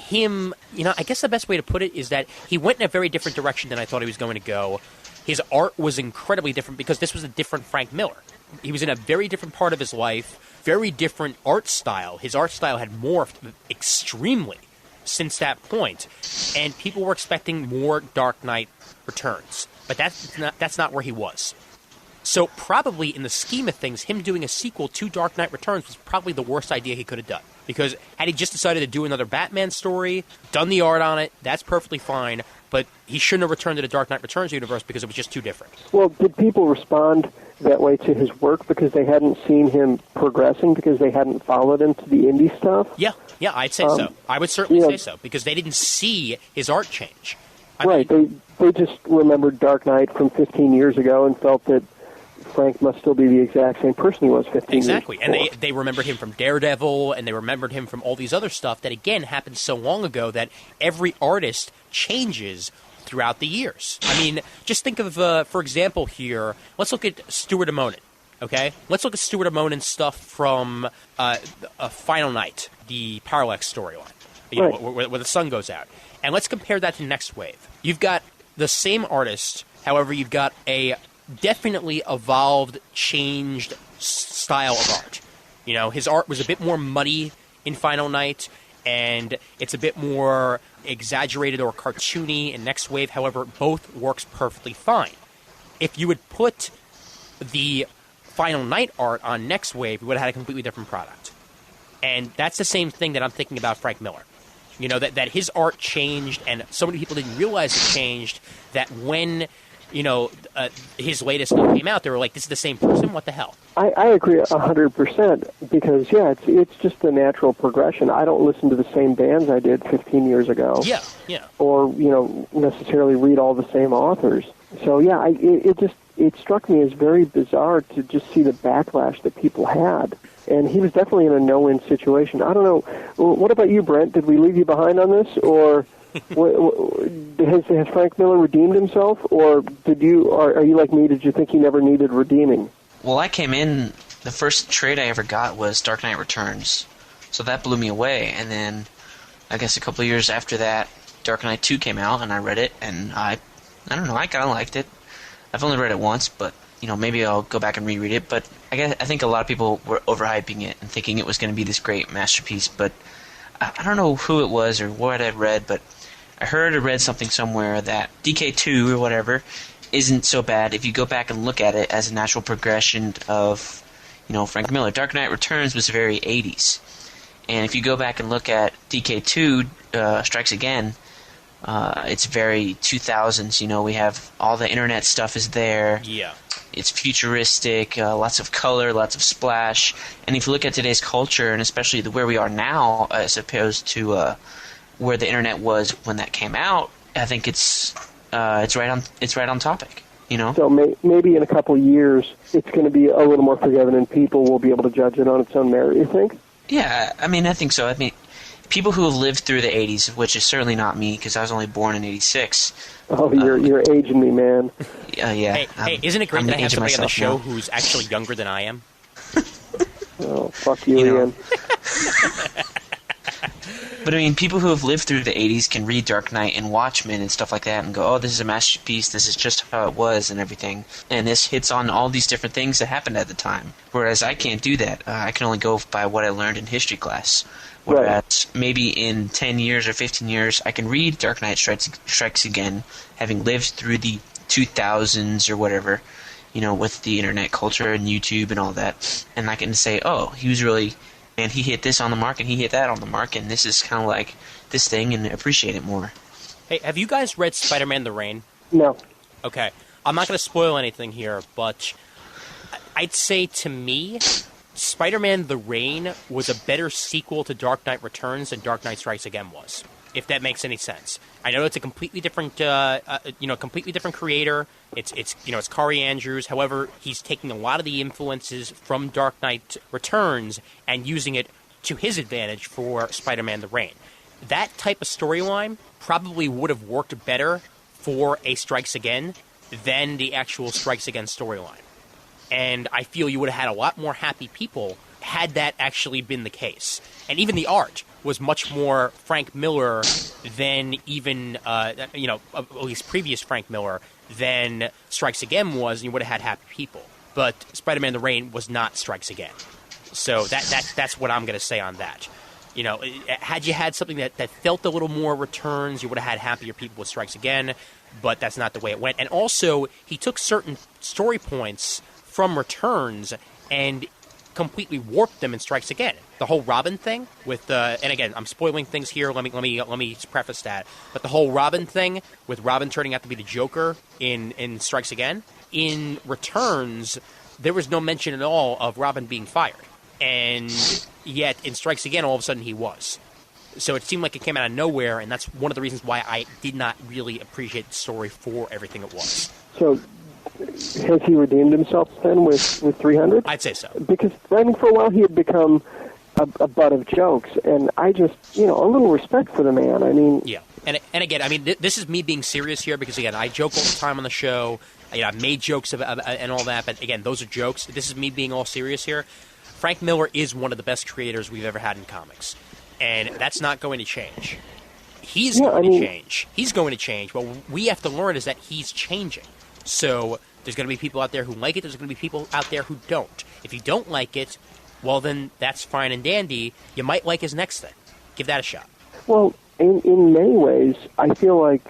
him, I guess the best way to put it is that he went in a very different direction than I thought he was going to go. His art was incredibly different because this was a different Frank Miller. He was in a very different part of his life, very different art style. His art style had morphed extremely since that point, and people were expecting more Dark Knight Returns. But that's not where he was. So probably in the scheme of things, him doing a sequel to Dark Knight Returns was probably the worst idea he could have done. Because had he just decided to do another Batman story, done the art on it, that's perfectly fine. But he shouldn't have returned to the Dark Knight Returns universe because it was just too different. Well, did people respond that way to his work because they hadn't seen him progressing, because they hadn't followed him to the indie stuff? Yeah, I'd say so. I would certainly say so, because they didn't see his art change. They just remembered Dark Knight from 15 years ago and felt that Frank must still be the exact same person he was 15 Exactly. years And before. they remembered him from Daredevil, and they remembered him from all these other stuff that, again, happened so long ago that every artist changes throughout the years. I mean, just think of, for example here, let's look at Stuart Immonen, okay? Let's look at Stuart Immonen's stuff from Final Night, the Parallax storyline, Right. where the sun goes out. And let's compare that to Next Wave. You've got the same artist, however, you've got a definitely evolved, changed style of art. You know, his art was a bit more muddy in Final Night, and it's a bit more exaggerated or cartoony in Next Wave. However, both works perfectly fine. If you would put the Final Night art on Next Wave, we would have had a completely different product. And that's the same thing that I'm thinking about Frank Miller. You know, that his art changed, and so many people didn't realize it changed, that when, you know, his latest stuff came out, they were like, this is the same person? What the hell? I agree 100% because, yeah, it's just the natural progression. I don't listen to the same bands I did 15 years ago. Yeah. Or, you know, necessarily read all the same authors. So, yeah, it struck me as very bizarre to just see the backlash that people had. And he was definitely in a no-win situation. I don't know. What about you, Brent? Did we leave you behind on this? Or has Frank Miller redeemed himself? Or are you like me? Did you think he never needed redeeming? Well, I came in, the first trade I ever got was Dark Knight Returns. So that blew me away. And then, I guess a couple of years after that, Dark Knight 2 came out, and I read it, and I don't know, I kind of liked it. I've only read it once, but, you know, maybe I'll go back and reread it. But I think a lot of people were overhyping it and thinking it was going to be this great masterpiece. But I don't know who it was or what I'd read, but I heard or read something somewhere that DK2 or whatever isn't so bad if you go back and look at it as a natural progression of, you know, Frank Miller. Dark Knight Returns was very 80s. And if you go back and look at DK2, Strikes Again, it's very 2000s. You know, we have all the internet stuff is there. Yeah. It's futuristic, lots of color, lots of splash. And if you look at today's culture, and especially where we are now, as opposed to where the internet was when that came out, I think it's right on topic. You know. So maybe in a couple of years, it's going to be a little more forgiving, and people will be able to judge it on its own merit. You think? Yeah, I mean, I think so. I mean, people who have lived through the 80s, which is certainly not me, because I was only born in 86. Oh, you're aging me, man. Yeah. Hey, isn't it great I'm that I have aging somebody on the myself show now. who's actually younger than I am? Oh, fuck you, You know. Ian. But I mean, people who have lived through the 80s can read Dark Knight and Watchmen and stuff like that and go, oh, this is a masterpiece, this is just how it was and everything. And this hits on all these different things that happened at the time. Whereas I can't do that. I can only go by what I learned in history class. Whereas maybe in 10 years or 15 years, I can read Dark Knight Strikes Again, having lived through the 2000s or whatever, you know, with the internet culture and YouTube and all that. And I can say, oh, he was really... And he hit this on the mark, and he hit that on the mark, and this is kind of like this thing, and appreciate it more. Hey, have you guys read Spider-Man: The Reign? No. Okay. I'm not going to spoil anything here, but I'd say to me, Spider-Man: The Reign was a better sequel to Dark Knight Returns than Dark Knight Strikes Again was, if that makes any sense. I know it's a completely different, completely different creator. It's Kari Andrews. However, he's taking a lot of the influences from Dark Knight Returns and using it to his advantage for Spider-Man: The Reign. That type of storyline probably would have worked better for a Strikes Again than the actual Strikes Again storyline. And I feel you would have had a lot more happy people had that actually been the case. And even the art was much more Frank Miller than even, at least previous Frank Miller than Strikes Again was, and you would have had happy people. But Spider-Man: The Reign was not Strikes Again. So that's what I'm going to say on that. You know, had you had something that felt a little more Returns, you would have had happier people with Strikes Again, but that's not the way it went. And also, he took certain story points from Returns and completely warped them in Strikes Again. The whole Robin thing with, and again, I'm spoiling things here. Let me preface that. But the whole Robin thing with Robin turning out to be the Joker in Strikes Again, in Returns, there was no mention at all of Robin being fired, and yet in Strikes Again, all of a sudden he was. So it seemed like it came out of nowhere, and that's one of the reasons why I did not really appreciate the story for everything it was. So has he redeemed himself then with 300? I'd say so. Because, I mean, for a while he had become a butt of jokes, and I just, a little respect for the man. I mean... Yeah. And again, I mean, this is me being serious here because, again, I joke all the time on the show. I've made jokes and all that, but, again, those are jokes. This is me being all serious here. Frank Miller is one of the best creators we've ever had in comics, and that's not going to change. He's going to change. He's going to change. What we have to learn is that he's changing. So there's going to be people out there who like it. There's going to be people out there who don't. If you don't like it, well, then that's fine and dandy. You might like his next thing. Give that a shot. Well, in many ways, I feel like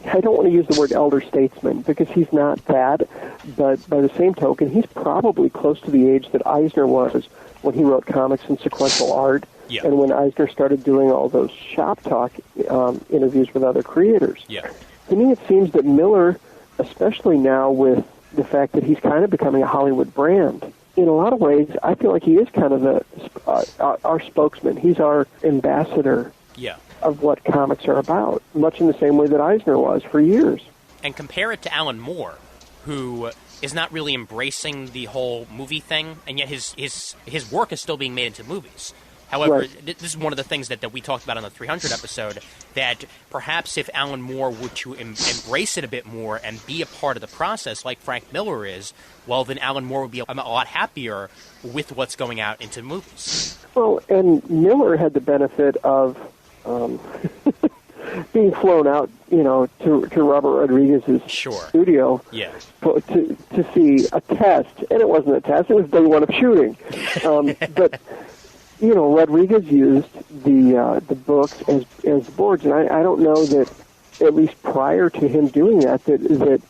I don't want to use the word elder statesman because he's not that, but by the same token, he's probably close to the age that Eisner was when he wrote comics and sequential art, and when Eisner started doing all those shop talk interviews with other creators. Yeah. To me, it seems that Miller, especially now with the fact that he's kind of becoming a Hollywood brand, in a lot of ways, I feel like he is kind of our spokesman. He's our ambassador of what comics are about, much in the same way that Eisner was for years. And compare it to Alan Moore, who is not really embracing the whole movie thing, and yet his work is still being made into movies. However, this is one of the things that we talked about on the 300 episode, that perhaps if Alan Moore were to embrace it a bit more and be a part of the process like Frank Miller is, well, then Alan Moore would be a lot happier with what's going out into movies. Well, and Miller had the benefit of being flown out, to Robert Rodriguez's studio to see a test. And it wasn't a test, it was day one of shooting. But... Rodriguez used the books as boards, and I don't know that, at least prior to him doing that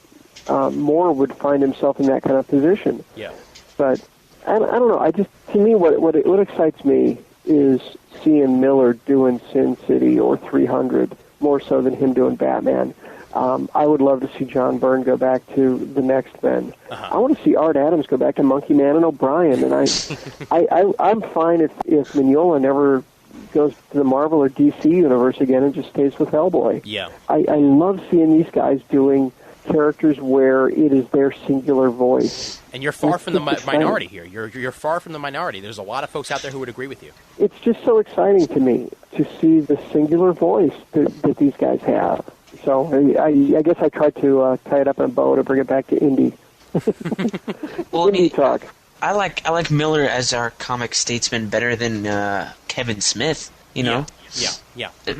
Moore would find himself in that kind of position. Yeah. But I don't know. To me, what excites me is seeing Miller doing Sin City or 300 more so than him doing Batman. I would love to see John Byrne go back to the Next Men. I want to see Art Adams go back to Monkey Man and O'Brien. And I'm fine if Mignola never goes to the Marvel or DC universe again and just stays with Hellboy. Yeah. I love seeing these guys doing characters where it is their singular voice. And you're far from the minority here. You're far from the minority. There's a lot of folks out there who would agree with you. It's just so exciting to me to see the singular voice that these guys have. So I guess I tried to tie it up in a bow to bring it back to indie. Well, indie talk. I like Miller as our comic statesman better than Kevin Smith. Yeah.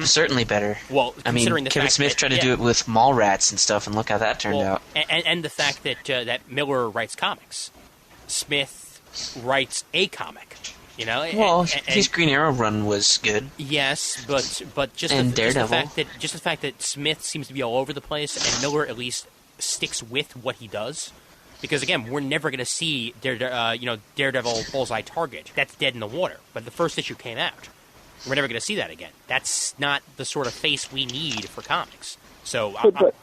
Certainly better. Well, I mean, Kevin Smith tried to do it with Mallrats and stuff, and look how that turned out. And the fact that Miller writes comics, Smith writes a comic. Well, his Green Arrow run was good. Yes, but just the fact that Smith seems to be all over the place, and Miller at least sticks with what he does. Because again, we're never going to see Daredevil Bullseye Target. That's dead in the water. But the first issue came out. We're never going to see that again. That's not the sort of face we need for comics. So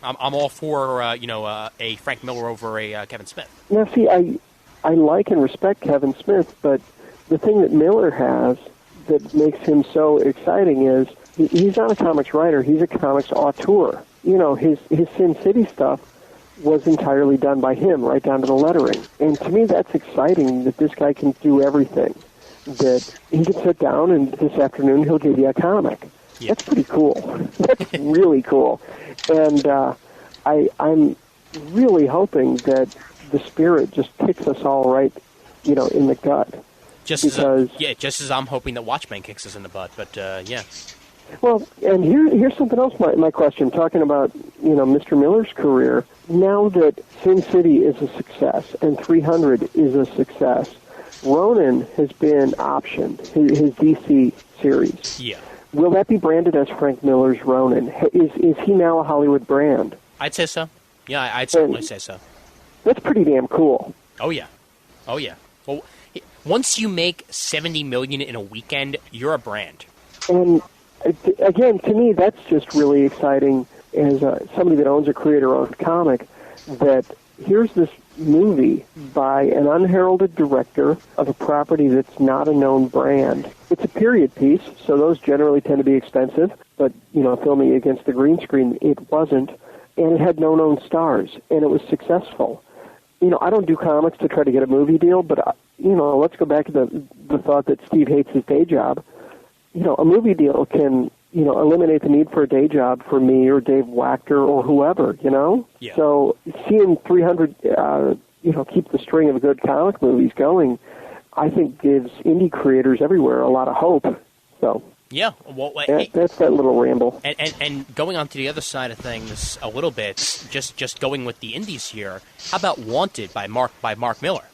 I'm all for a Frank Miller over a Kevin Smith. Now, see, I like and respect Kevin Smith, but the thing that Miller has that makes him so exciting is he's not a comics writer. He's a comics auteur. His Sin City stuff was entirely done by him, right down to the lettering. And to me, that's exciting that this guy can do everything. That he can sit down and this afternoon he'll give you a comic. Yeah. That's pretty cool. That's really cool. And I'm really hoping that the spirit just kicks us all right, in the gut. Just as I'm hoping that Watchmen kicks us in the butt, but yeah. Well, and here's something else. My question, talking about Mr. Miller's career. Now that Sin City is a success and 300 is a success, Ronin has been optioned, his DC series. Yeah. Will that be branded as Frank Miller's Ronin? Is he now a Hollywood brand? I'd say so. Yeah, I'd certainly say so. That's pretty damn cool. Oh yeah. Well, once you make $70 million in a weekend, you're a brand. And again, to me, that's just really exciting as somebody that owns a creator-owned comic, that here's this movie by an unheralded director of a property that's not a known brand. It's a period piece, so those generally tend to be expensive, but, filming against the green screen, it wasn't. and it had no known stars, and it was successful. You know, I don't do comics to try to get a movie deal, but, you know, let's go back to the thought that Steve hates his day job. You know, a movie deal can, you know, eliminate the need for a day job for me or Dave Wachter or whoever, you know? Yeah. So seeing 300, you know, keep the string of good comic movies going, I think gives indie creators everywhere a lot of hope. So Yeah, well, that's that little ramble. And going on to the other side of things a little bit, just going with the indies here. How about Wanted by Mark Miller,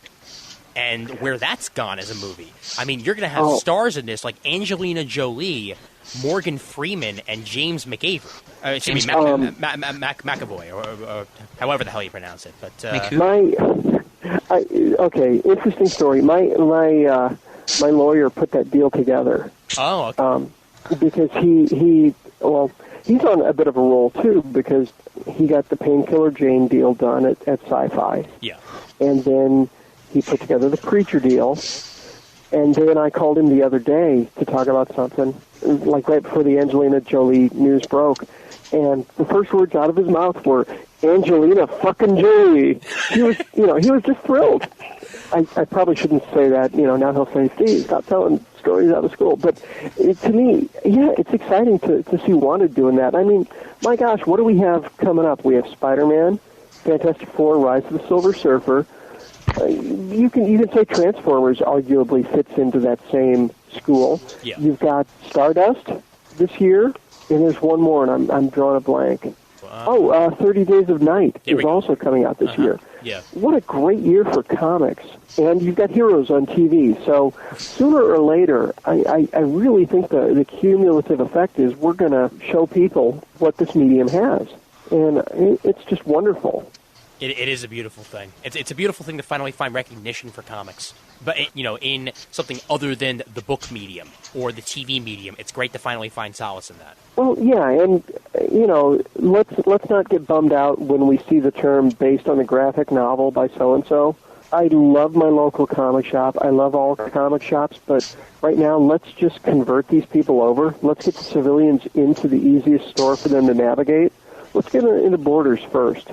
and where that's gone as a movie? I mean, you're going to have stars in this like Angelina Jolie, Morgan Freeman, and James McAvoy. Excuse me, McAvoy, or however the hell you pronounce it. But okay, interesting story. My lawyer put that deal together. Oh, okay. Because he's on a bit of a roll too, because he got the Painkiller Jane deal done at Sci-Fi. Yeah. And then he put together the Preacher deal. And then I called him the other day to talk about something, like right before the Angelina Jolie news broke. And the first words out of his mouth were, Angelina fucking Jolie. He was just thrilled. I probably shouldn't say that. You know, now he'll say, Steve, stop telling stories out of school. But to me, yeah, it's exciting to see Wanted doing that. I mean, my gosh, what do we have coming up? We have Spider-Man, Fantastic Four, Rise of the Silver Surfer. You can say Transformers arguably fits into that same school. Yeah. You've got Stardust this year, and there's one more, and I'm drawing a blank. 30 Days of Night is also coming out this year. Yeah. What a great year for comics. And you've got Heroes on TV. So sooner or later, I really think the cumulative effect is we're going to show people what this medium has. And it's just wonderful. It is a beautiful thing. It's a beautiful thing to finally find recognition for comics. But, in something other than the book medium or the TV medium, it's great to finally find solace in that. Well, yeah, and, let's not get bummed out when we see the term based on a graphic novel by so-and-so. I love my local comic shop. I love all comic shops, but right now, let's just convert these people over. Let's get the civilians into the easiest store for them to navigate. Let's get into Borders first.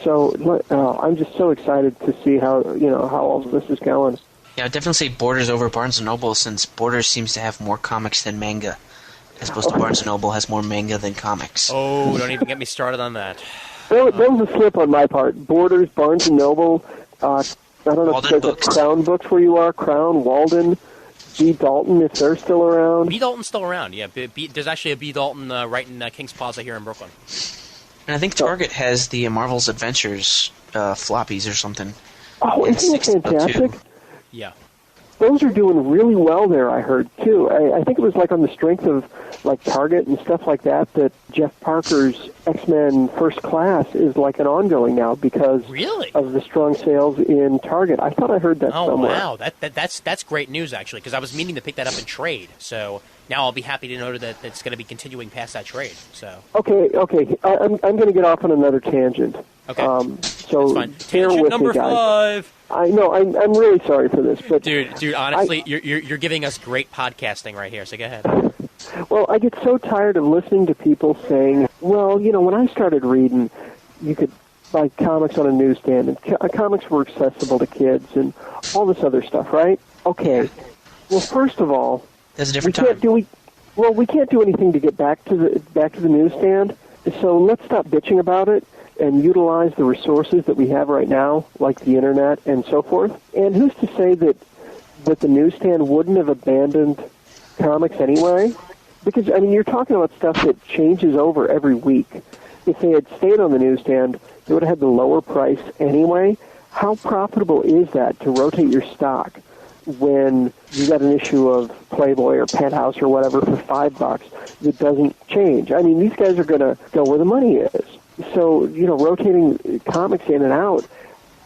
So I'm just so excited to see how all of this is going. Yeah, I'd definitely say Borders over Barnes & Noble, since Borders seems to have more comics than manga, as opposed to Barnes & Noble has more manga than comics. Oh, don't even get me started on that. That was a slip on my part. Borders, Barnes & Noble, I don't know Walden if there's Books. Crown Books where you are, Crown, Walden, B. Dalton, if they're still around. B. Dalton's still around, yeah. There's actually a B. Dalton right in Kings Plaza here in Brooklyn. And I think Target has the Marvel's Adventures floppies or something. Oh, isn't it fantastic? Yeah. Those are doing really well there, I heard, too. I think it was like on the strength of like Target and stuff like that Jeff Parker's X-Men First Class is like an ongoing now because of the strong sales in Target. I thought I heard that somewhere. Oh, wow. That's great news, actually, because I was meaning to pick that up in trade. So now I'll be happy to know that it's going to be continuing past that trade. So Okay. I'm going to get off on another tangent. Okay. So that's fine. bear Tangent with number me, guys. 5. I know. I'm really sorry for this, but Dude, honestly, you're giving us great podcasting right here. So go ahead. Well, I get so tired of listening to people saying, well, when I started reading, you could buy comics on a newsstand, and comics were accessible to kids, and all this other stuff, right? Okay. Well, first of all, there's a different time. We can't do anything to get back to the newsstand. So let's stop bitching about it and utilize the resources that we have right now, like the internet and so forth. And who's to say that the newsstand wouldn't have abandoned comics anyway? Because, you're talking about stuff that changes over every week. If they had stayed on the newsstand, they would have had the lower price anyway. How profitable is that to rotate your stock when you got an issue of Playboy or Penthouse or whatever for $5 that doesn't change? These guys are going to go where the money is. So, rotating comics in and out,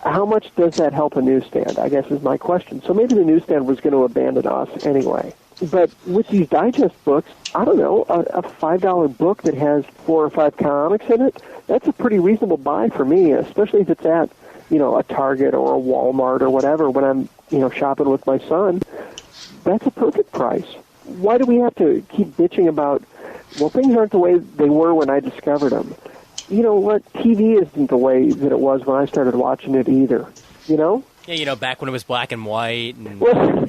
how much does that help a newsstand, I guess is my question. So maybe the newsstand was going to abandon us anyway. But with these digest books, I don't know, a $5 book that has 4 or 5 comics in it, that's a pretty reasonable buy for me, especially if it's at, a Target or a Walmart or whatever when I'm, shopping with my son. That's a perfect price. Why do we have to keep bitching about, well, things aren't the way they were when I discovered them? you know what? TV isn't the way that it was when I started watching it either. You know? Yeah, back when it was black and white. And... Well,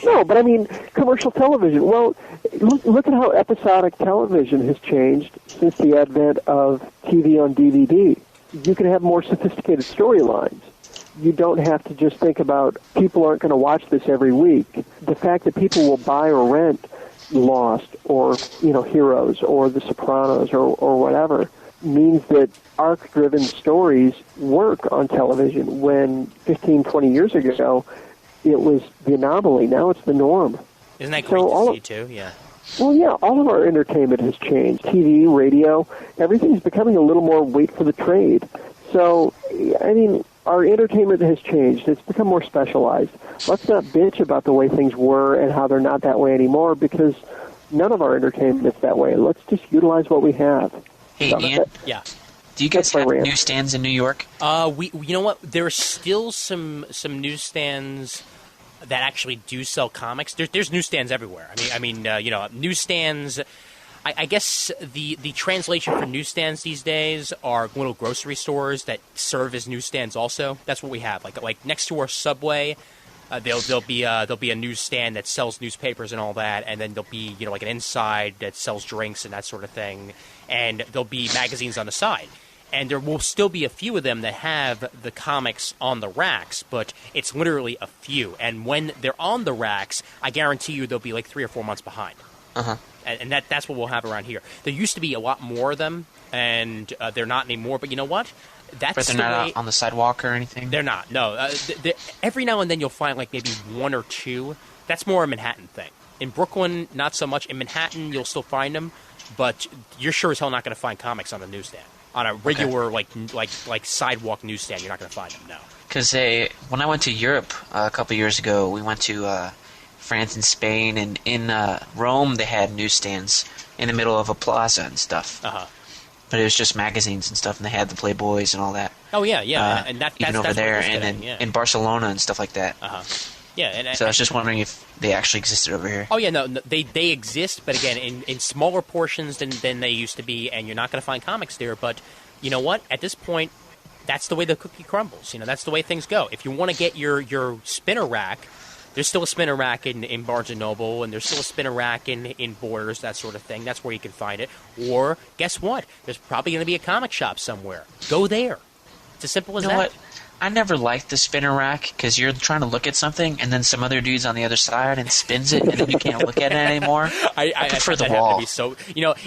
no, but I mean, commercial television. Well, look at how episodic television has changed since the advent of TV on DVD. You can have more sophisticated storylines. You don't have to just think about people aren't going to watch this every week. The fact that people will buy or rent Lost or, Heroes or The Sopranos or whatever means that arc-driven stories work on television when 15, 20 years ago it was the anomaly. Now it's the norm. Isn't that great to see, too? Yeah. Well, yeah, all of our entertainment has changed. TV, radio, everything's becoming a little more wait for the trade. So, I mean, our entertainment has changed. It's become more specialized. Let's not bitch about the way things were and how they're not that way anymore, because none of our entertainment is that way. Let's just utilize what we have. Hey, Ian? Yeah. Do you guys have newsstands in New York? You know what? There are still some newsstands that actually do sell comics. There's newsstands everywhere. I mean, newsstands. I guess the translation for newsstands these days are little grocery stores that serve as newsstands. Also, that's what we have. Like next to our Subway, there'll be a newsstand that sells newspapers and all that, and then there'll be like an inside that sells drinks and that sort of thing, and there'll be magazines on the side. And there will still be a few of them that have the comics on the racks, but it's literally a few. And when they're on the racks, I guarantee you they'll be like 3 or 4 months behind. Uh-huh. And that's what we'll have around here. There used to be a lot more of them, and they're not anymore. But you know what? But they're not out on the sidewalk or anything? They're not, no. Every now and then you'll find like maybe 1 or 2. That's more a Manhattan thing. In Brooklyn, not so much. In Manhattan, you'll still find them, but you're sure as hell not going to find comics on the newsstand. On a regular, like sidewalk newsstand, you're not going to find them, no. Because when I went to Europe a couple years ago, we went to France and Spain, and in Rome they had newsstands in the middle of a plaza and stuff. Uh-huh. But it was just magazines and stuff, and they had the Playboys and all that. Oh, yeah. And that's even over there, and then in Barcelona and stuff like that. Uh-huh. Yeah, so I was just wondering if they actually existed over here. Oh, yeah, no, they exist, but again, in smaller portions than they used to be, and you're not going to find comics there. But you know what? At this point, that's the way the cookie crumbles. That's the way things go. If you want to get your spinner rack, there's still a spinner rack in Barnes & Noble, and there's still a spinner rack in Borders, that sort of thing. That's where you can find it. Or, guess what? There's probably going to be a comic shop somewhere. Go there. It's as simple as that. You know what? I never liked the spinner rack because you're trying to look at something and then some other dude's on the other side and spins it and then you can't look at it anymore. I prefer the wall.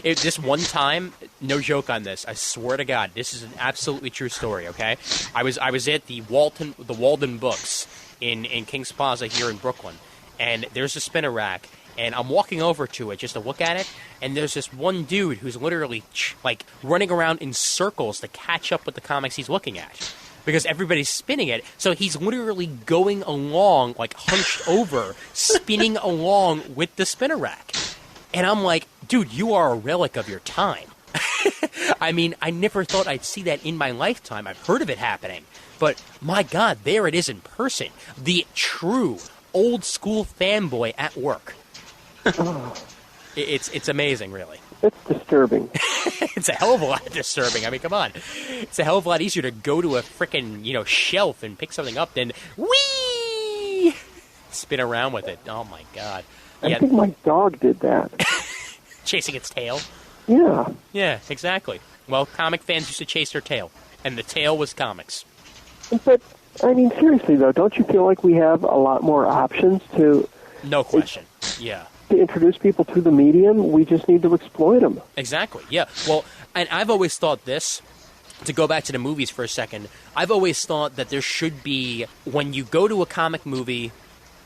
This one time, no joke on this. I swear to God, this is an absolutely true story. Okay, I was at the Walden Books in Kings Plaza here in Brooklyn, and there's a spinner rack. And I'm walking over to it just to look at it, and there's this one dude who's literally running around in circles to catch up with the comics he's looking at. Because everybody's spinning it, so he's literally going along, hunched over, spinning along with the spinner rack. And I'm like, dude, you are a relic of your time. I mean, I never thought I'd see that in my lifetime. I've heard of it happening. But, my God, there it is in person. The true old-school fanboy at work. It's amazing, really. It's disturbing. It's a hell of a lot disturbing. I mean, come on. It's a hell of a lot easier to go to a frickin', shelf and pick something up than whee! Spin around with it. Oh, my God. I think my dog did that. Chasing its tail? Yeah. Yeah, exactly. Well, comic fans used to chase their tail, and the tail was comics. But, I mean, seriously, though, don't you feel like we have a lot more options to... No question. Yeah. To introduce people to the medium, we just need to exploit them. Exactly, yeah. Well, and I've always thought this, to go back to the movies for a second, I've always thought that there should be, when you go to a comic movie,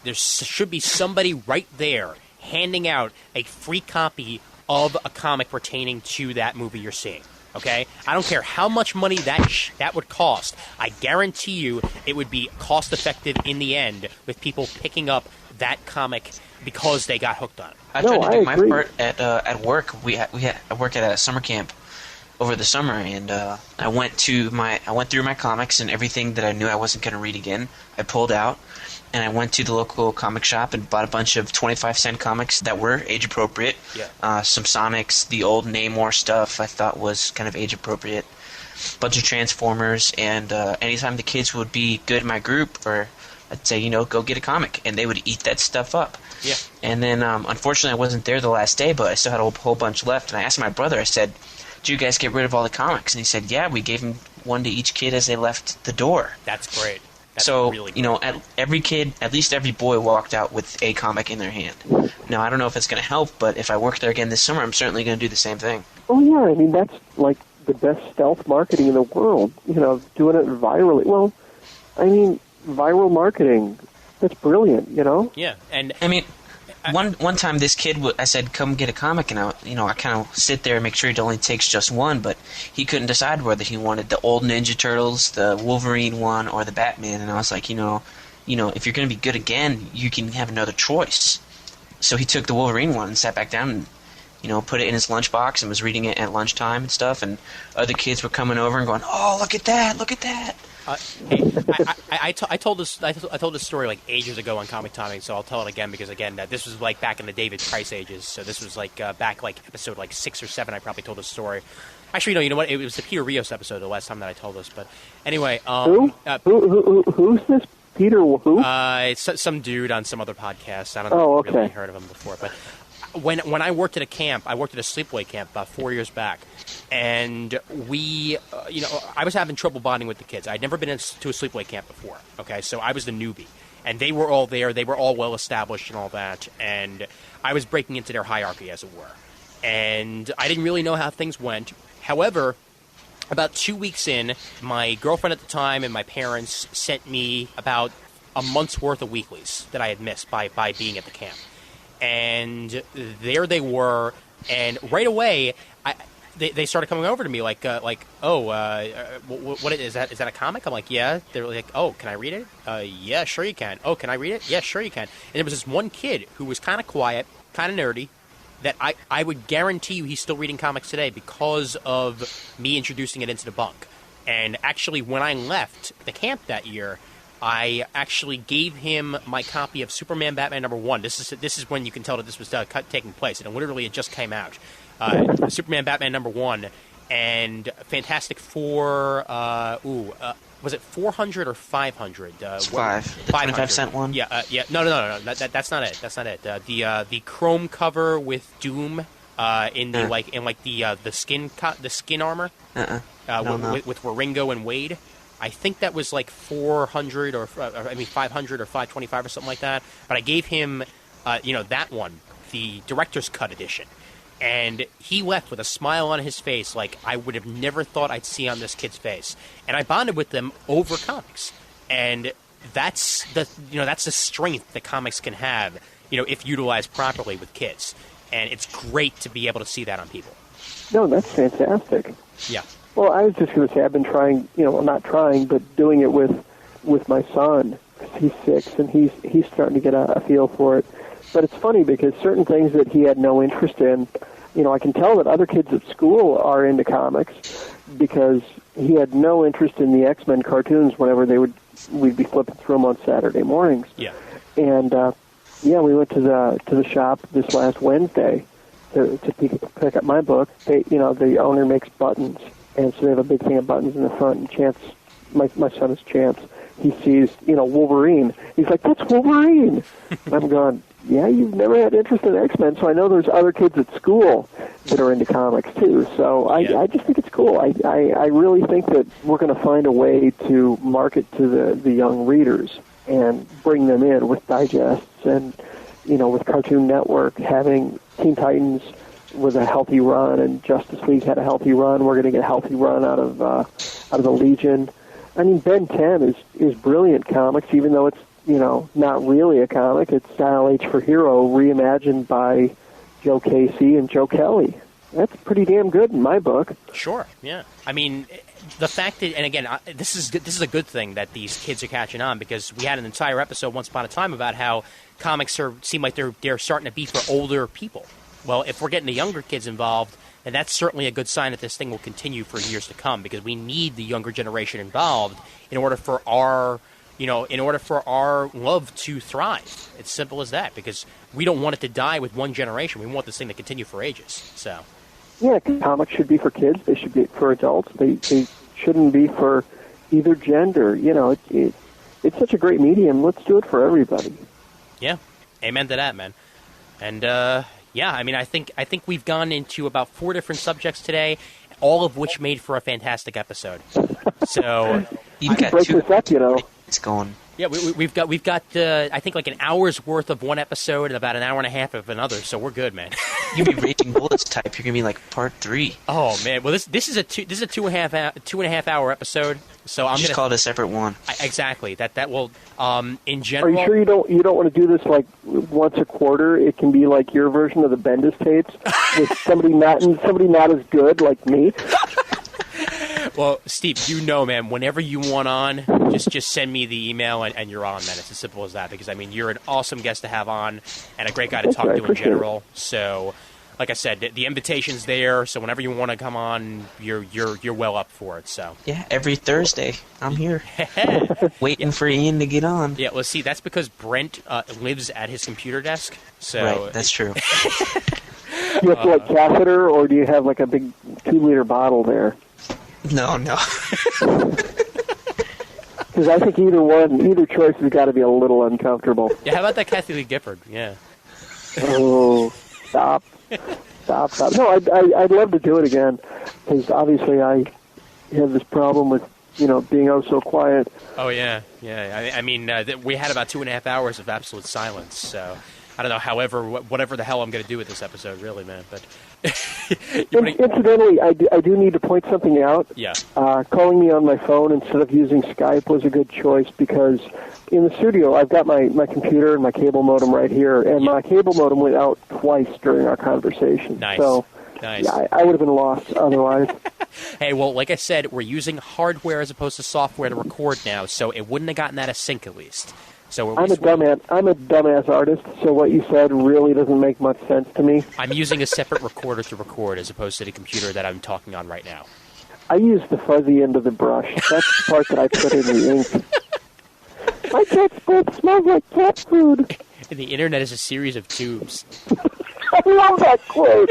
there should be somebody right there handing out a free copy of a comic pertaining to that movie you're seeing. Okay? I don't care how much money that would cost. I guarantee you it would be cost-effective in the end with people picking up that comic because they got hooked on it. I tried to do my part at work. I work at a summer camp over the summer, and I went through my comics and everything that I knew I wasn't going to read again. I pulled out, and I went to the local comic shop and bought a bunch of 25-cent comics that were age appropriate. Yeah. Some Sonics, the old Namor stuff I thought was kind of age appropriate. bunch of Transformers, and anytime the kids would be good in my group, or I'd say, go get a comic, and they would eat that stuff up. Yeah. And then, unfortunately, I wasn't there the last day, but I still had a whole bunch left, and I asked my brother, I said, did you guys get rid of all the comics? And he said, yeah, we gave them one to each kid as they left the door. That's great. That's So, really great. at least every boy walked out with a comic in their hand. Now, I don't know if it's going to help, but if I work there again this summer, I'm certainly going to do the same thing. Oh, yeah, I mean, that's like the best stealth marketing in the world, doing it virally. Well, I mean, viral marketing, that's brilliant, Yeah, and I mean, one time this kid, I said, come get a comic, and I kind of sit there and make sure it only takes just one, but he couldn't decide whether he wanted the old Ninja Turtles, the Wolverine one, or the Batman, and I was like, if you're going to be good again, you can have another choice. So he took the Wolverine one and sat back down and, put it in his lunchbox and was reading it at lunchtime and stuff, and other kids were coming over and going, oh, look at that, look at that. Hey, I told this story like ages ago on Comic Timing, so I'll tell it again because this was like back in the David Price ages. So this was like back like episode like 6 or 7. I probably told this story. Actually, no, you know what? It was the Peter Rios episode the last time that I told this. But anyway, who's this? Peter who? It's some dude on some other podcast. I don't know if you've really heard of him before, but. When I worked at a camp, I worked at a sleepaway camp about 4 years back, and we, I was having trouble bonding with the kids. I'd never been to a sleepaway camp before, okay, so I was the newbie, and they were all there. They were all well established and all that, and I was breaking into their hierarchy, as it were, and I didn't really know how things went. However, about 2 weeks in, my girlfriend at the time and my parents sent me about a month's worth of weeklies that I had missed by being at the camp. And there they were, and right away, they started coming over to me what is that? Is that a comic? I'm like, yeah. They're like, oh, can I read it? Yeah, sure you can. Oh, can I read it? Yeah, sure you can. And there was this one kid who was kind of quiet, kind of nerdy, that I would guarantee you he's still reading comics today because of me introducing it into the bunk. And actually, when I left the camp that year, I actually gave him my copy of Superman Batman #1. This is when you can tell that this was taking place, and literally it just came out. Superman Batman #1 and Fantastic Four. Was it 400 or 500? It's 5. The 25-cent one. Yeah. No. That's not it. That's not it. The chrome cover with Doom in the skin armor. With Waringo and Wade. I think that was like 400 or 500 or 525 or something like that. But I gave him, that one, the director's cut edition. And he left with a smile on his face like I would have never thought I'd see on this kid's face. And I bonded with them over comics. And that's the strength that comics can have, if utilized properly with kids. And it's great to be able to see that on people. No, that's fantastic. Yeah. Well, I was just going to say I've been trying, not trying, but doing it with my son. He's 6, and he's starting to get a feel for it. But it's funny because certain things that he had no interest in, I can tell that other kids at school are into comics because he had no interest in the X-Men cartoons whenever we'd be flipping through them on Saturday mornings. Yeah. And we went to the shop this last Wednesday to pick up my book. The owner makes buttons. And so they have a big thing of buttons in the front. And Chance, my son is Chance. He sees, Wolverine. He's like, that's Wolverine. And I'm going, yeah, you've never had interest in X-Men. So I know there's other kids at school that are into comics too. So I just think it's cool. I really think that we're going to find a way to market to the young readers and bring them in with digests and, with Cartoon Network having Teen Titans with a healthy run, and Justice League had a healthy run. We're going to get a healthy run out of the Legion. I mean, Ben 10 is brilliant comics, even though it's not really a comic. It's Style H for Hero reimagined by Joe Casey and Joe Kelly. That's pretty damn good in my book. Sure, yeah. I mean, the fact that, and again, this is a good thing that these kids are catching on, because we had an entire episode once upon a time about how comics seem like they're starting to be for older people. Well, if we're getting the younger kids involved, then that's certainly a good sign that this thing will continue for years to come, because we need the younger generation involved in order for our love to thrive. It's simple as that, because we don't want it to die with one generation. We want this thing to continue for ages. So, yeah, comics should be for kids. They should be for adults. They shouldn't be for either gender. You know, it's such a great medium. Let's do it for everybody. Yeah, amen to that, man. And yeah, I mean, I think we've gone into about 4 different subjects today, all of which made for a fantastic episode. So You've got break 2 this up, you know. It's going. yeah, we've got I think like an hour's worth of one episode and about an hour and a half of another. So we're good, man. You'll be Raging Bullets type. You're gonna be like part 3. Oh man, well this is a 2.5 hour episode. So I'm Just gonna call it a separate one. exactly that will in Are general. you sure you don't want to do this like once a quarter? It can be like your version of the Bendis tapes with somebody not as good like me. Well, Steve, you know, man, whenever you want on, just send me the email and you're on, man. It's as simple as that because, I mean, you're an awesome guest to have on and a great guy to Thank talk you, I to in appreciate general. So, like I said, the invitation's there, so whenever you want to come on, you're well up for it, so. Yeah, every Thursday I'm here, waiting for Ian to get on. Yeah, well, see, that's because Brent lives at his computer desk, so. Right, that's true. Do you have to like catheter, or do you have like a big 2-liter bottle there? No. Because I think either choice has got to be a little uncomfortable. Yeah, how about that Kathy Lee Gifford? Yeah. Oh, stop. No, I'd love to do it again, because obviously I have this problem with, being so quiet. Oh, yeah. I mean, we had about 2.5 hours of absolute silence, so I don't know, whatever the hell I'm going to do with this episode, really, man, but... Incidentally, I do need to point something out. Yeah. Calling me on my phone instead of using Skype was a good choice because in the studio I've got my computer and my cable modem right here, and my cable modem went out twice during our conversation. Nice. So, Nice. yeah, I would have been lost otherwise. Hey, well, like I said, we're using hardware as opposed to software to record now, so it wouldn't have gotten out of sync at least. So I'm a dumbass artist, so what you said really doesn't make much sense to me. I'm using a separate recorder to record as opposed to the computer that I'm talking on right now. I use the fuzzy end of the brush. That's the part that I put in the ink. My cat's breath smells like cat food. And the internet is a series of tubes. I love that quote.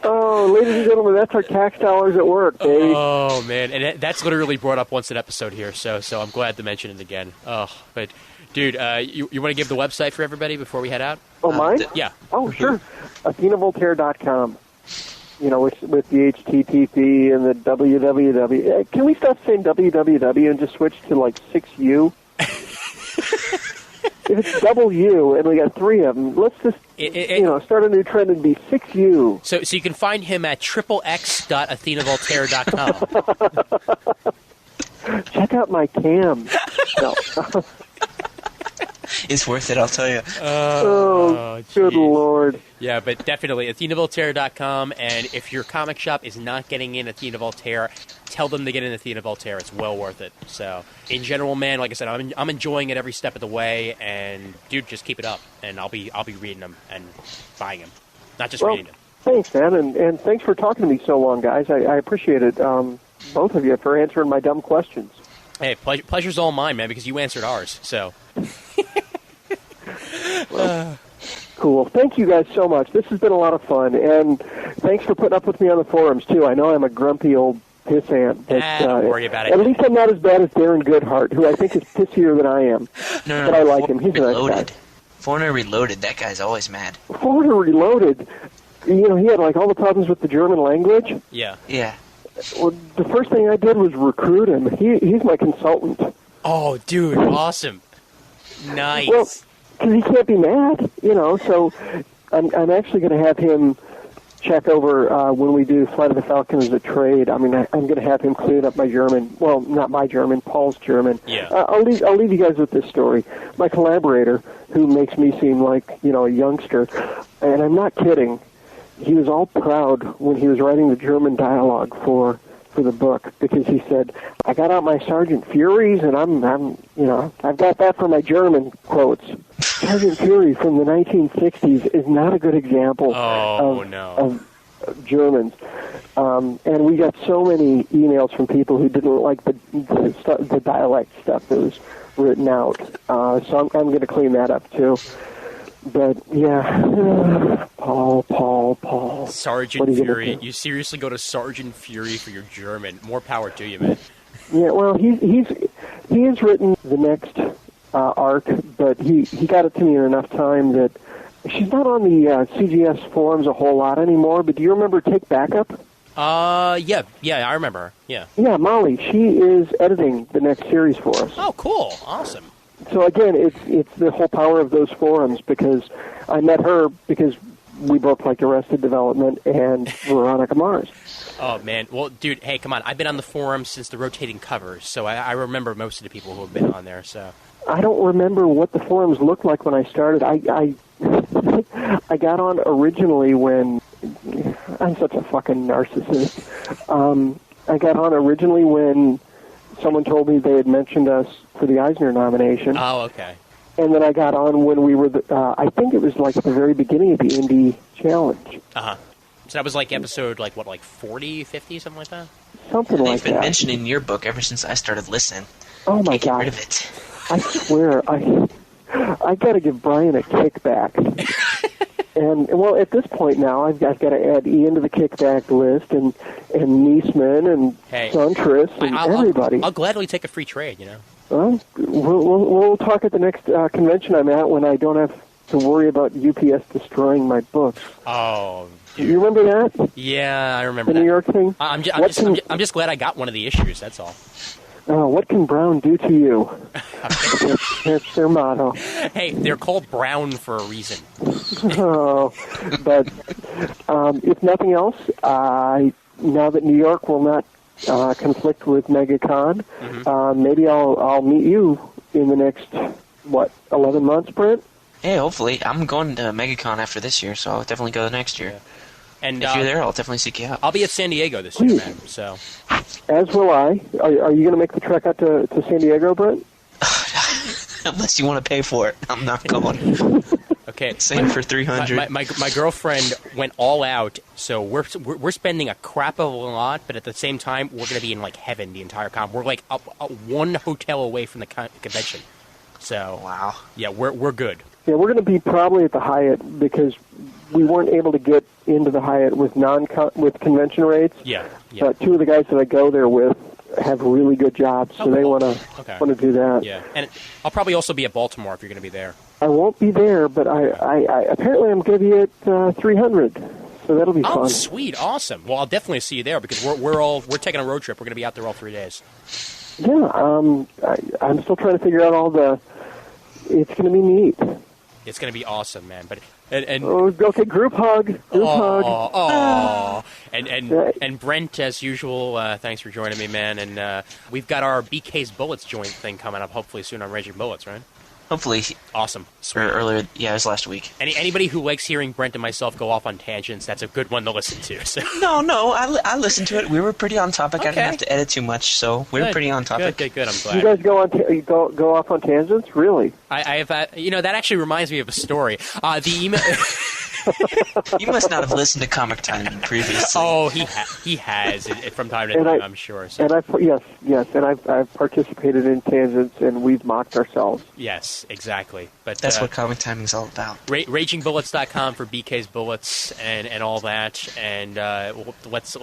Oh, ladies and gentlemen, that's our tax dollars at work, baby. Oh, man. And that's literally brought up once an episode here, so I'm glad to mention it again. Oh, but, dude, you want to give the website for everybody before we head out? Oh, mine? Yeah. Oh, sure. AthenaVoltaire.com. With the HTTP and the www. Can we stop saying www and just switch to, 6U? If it's double U and we got 3 of them, let's just start a new trend and be 6U. So you can find him at XXX.AthenaVoltaire.com. Check out my cam. No. It's worth it, I'll tell you. Oh, good Lord. Yeah, but definitely AthenaVoltaire.com, and if your comic shop is not getting in Athena Voltaire, tell them to get in Athena Voltaire. It's well worth it. So, in general, man, like I said, I'm enjoying it every step of the way, and dude, just keep it up, and I'll be reading them and buying them, not just reading them. Thanks, man, and thanks for talking to me so long, guys. I appreciate it, both of you, for answering my dumb questions. Hey, pleasure's all mine, man, because you answered ours. So. Cool. Thank you guys so much. This has been a lot of fun, and thanks for putting up with me on the forums, too. I know I'm a grumpy old pissant. But, don't worry about it. At least I'm not as bad as Darren Goodhart, who I think is pissier than I am. No, but I like him. He's a nice guy. Foreigner Reloaded, that guy's always mad. Foreigner Reloaded, he had all the problems with the German language. Yeah. Yeah. Well, the first thing I did was recruit him. He's my consultant. Oh, dude, awesome. Nice. Well, because he can't be mad, so I'm actually going to have him check over when we do Flight of the Falcon as a trade. I mean, I'm going to have him clean up my German. Well, not my German, Paul's German. Yeah. I'll leave you guys with this story. My collaborator, who makes me seem like, a youngster, and I'm not kidding, he was all proud when he was writing the German dialogue for the book, because he said, I got out my Sergeant Furies, and I've got that for my German quotes. Sergeant Fury from the 1960s is not a good example of Germans. And we got so many emails from people who didn't like the dialect stuff that was written out. So I'm going to clean that up, too. But, yeah, Paul. Sergeant What are you gonna Fury. do? You seriously go to Sergeant Fury for your German. More power to you, man. Yeah, well, he has written the next arc, but he got it to me in enough time that she's not on the CGS forums a whole lot anymore. But do you remember Take Backup? Yeah, I remember. Yeah. Yeah, Molly. She is editing the next series for us. Oh, cool. Awesome. So again, it's the whole power of those forums, because I met her because we both liked Arrested Development and Veronica Mars. Oh, man. Well, dude, hey, come on. I've been on the forum since the rotating covers, so I remember most of the people who have been on there, so. I don't remember what the forums looked like when I started. I I got on originally when I'm such a fucking narcissist. I got on originally when someone told me they had mentioned us for the Eisner nomination. Oh, okay. And then I got on when we were, I think it was like the very beginning of the Indie Challenge. Uh-huh. So that was like episode, like, what, like 40, 50, something like that? Something They've like been that. mentioning your book ever since I started listening. Oh my Can't get God. rid of it. I swear, I got to give Brian a kickback. And, well, at this point now, I've got to add Ian to the kickback list, and Niesman, and Hey, Suntress, and everybody. I'll gladly take a free trade, you know? Well, we'll talk at the next convention I'm at when I don't have to worry about UPS destroying my books. Oh, You remember that? yeah, I remember The that. New York thing? I'm What can- just glad I got one of the issues, that's all. What can Brown do to you? That's their motto. Hey, they're called brown for a reason. Oh, but if nothing else, now that New York will not conflict with MegaCon, maybe I'll meet you in the next 11 months, Brent. Hey, hopefully. I'm going to MegaCon after this year, so I'll definitely go next year. And If you're there, I'll definitely seek you out. I'll be at San Diego this year, man, so. As will I. Are you going to make the trek out to San Diego, Brent? Unless you want to pay for it, I'm not going. Okay. Same for 300. My girlfriend went all out, so we're spending a crap of a lot, but at the same time, we're going to be in, like, heaven the entire con. We're, like, up one hotel away from the convention. So, Wow. yeah, we're good. Yeah, we're going to be probably at the Hyatt because we weren't able to get into the Hyatt with with convention rates. Yeah. But two of the guys that I go there with have really good jobs, so they want to do that. Yeah, and I'll probably also be at Baltimore if you're going to be there. I won't be there, but I apparently I'm going to be at 300, so that'll be Oh, fun. sweet, awesome. Well, I'll definitely see you there because we're taking a road trip. We're going to be out there all 3 days. Yeah, I'm still trying to figure out all the. It's going to be neat. It's going to be awesome, man. But and Oh, okay, group hug. Group hug. Oh, and Brent, as usual, thanks for joining me, man. And we've got our BK's Bullets joint thing coming up, hopefully soon on Raging Bullets, right? Hopefully. Awesome. Sweet. Or earlier, yeah, it was last week. Anybody who likes hearing Brent and myself go off on tangents, that's a good one to listen to. So. No, I listened to it. We were pretty on topic. I Okay. didn't have to edit too much, so we were pretty on topic. Good. I'm glad. You guys go off on tangents, really? I have, that actually reminds me of a story. The email. You must not have listened to Comic Time previously. Oh, he has from time to time, I'm sure. So. And yes, and I've participated in tangents, and we've mocked ourselves. Yes, exactly. But That's what Comic Timing is all about. RagingBullets.com for BK's Bullets and all that. And let's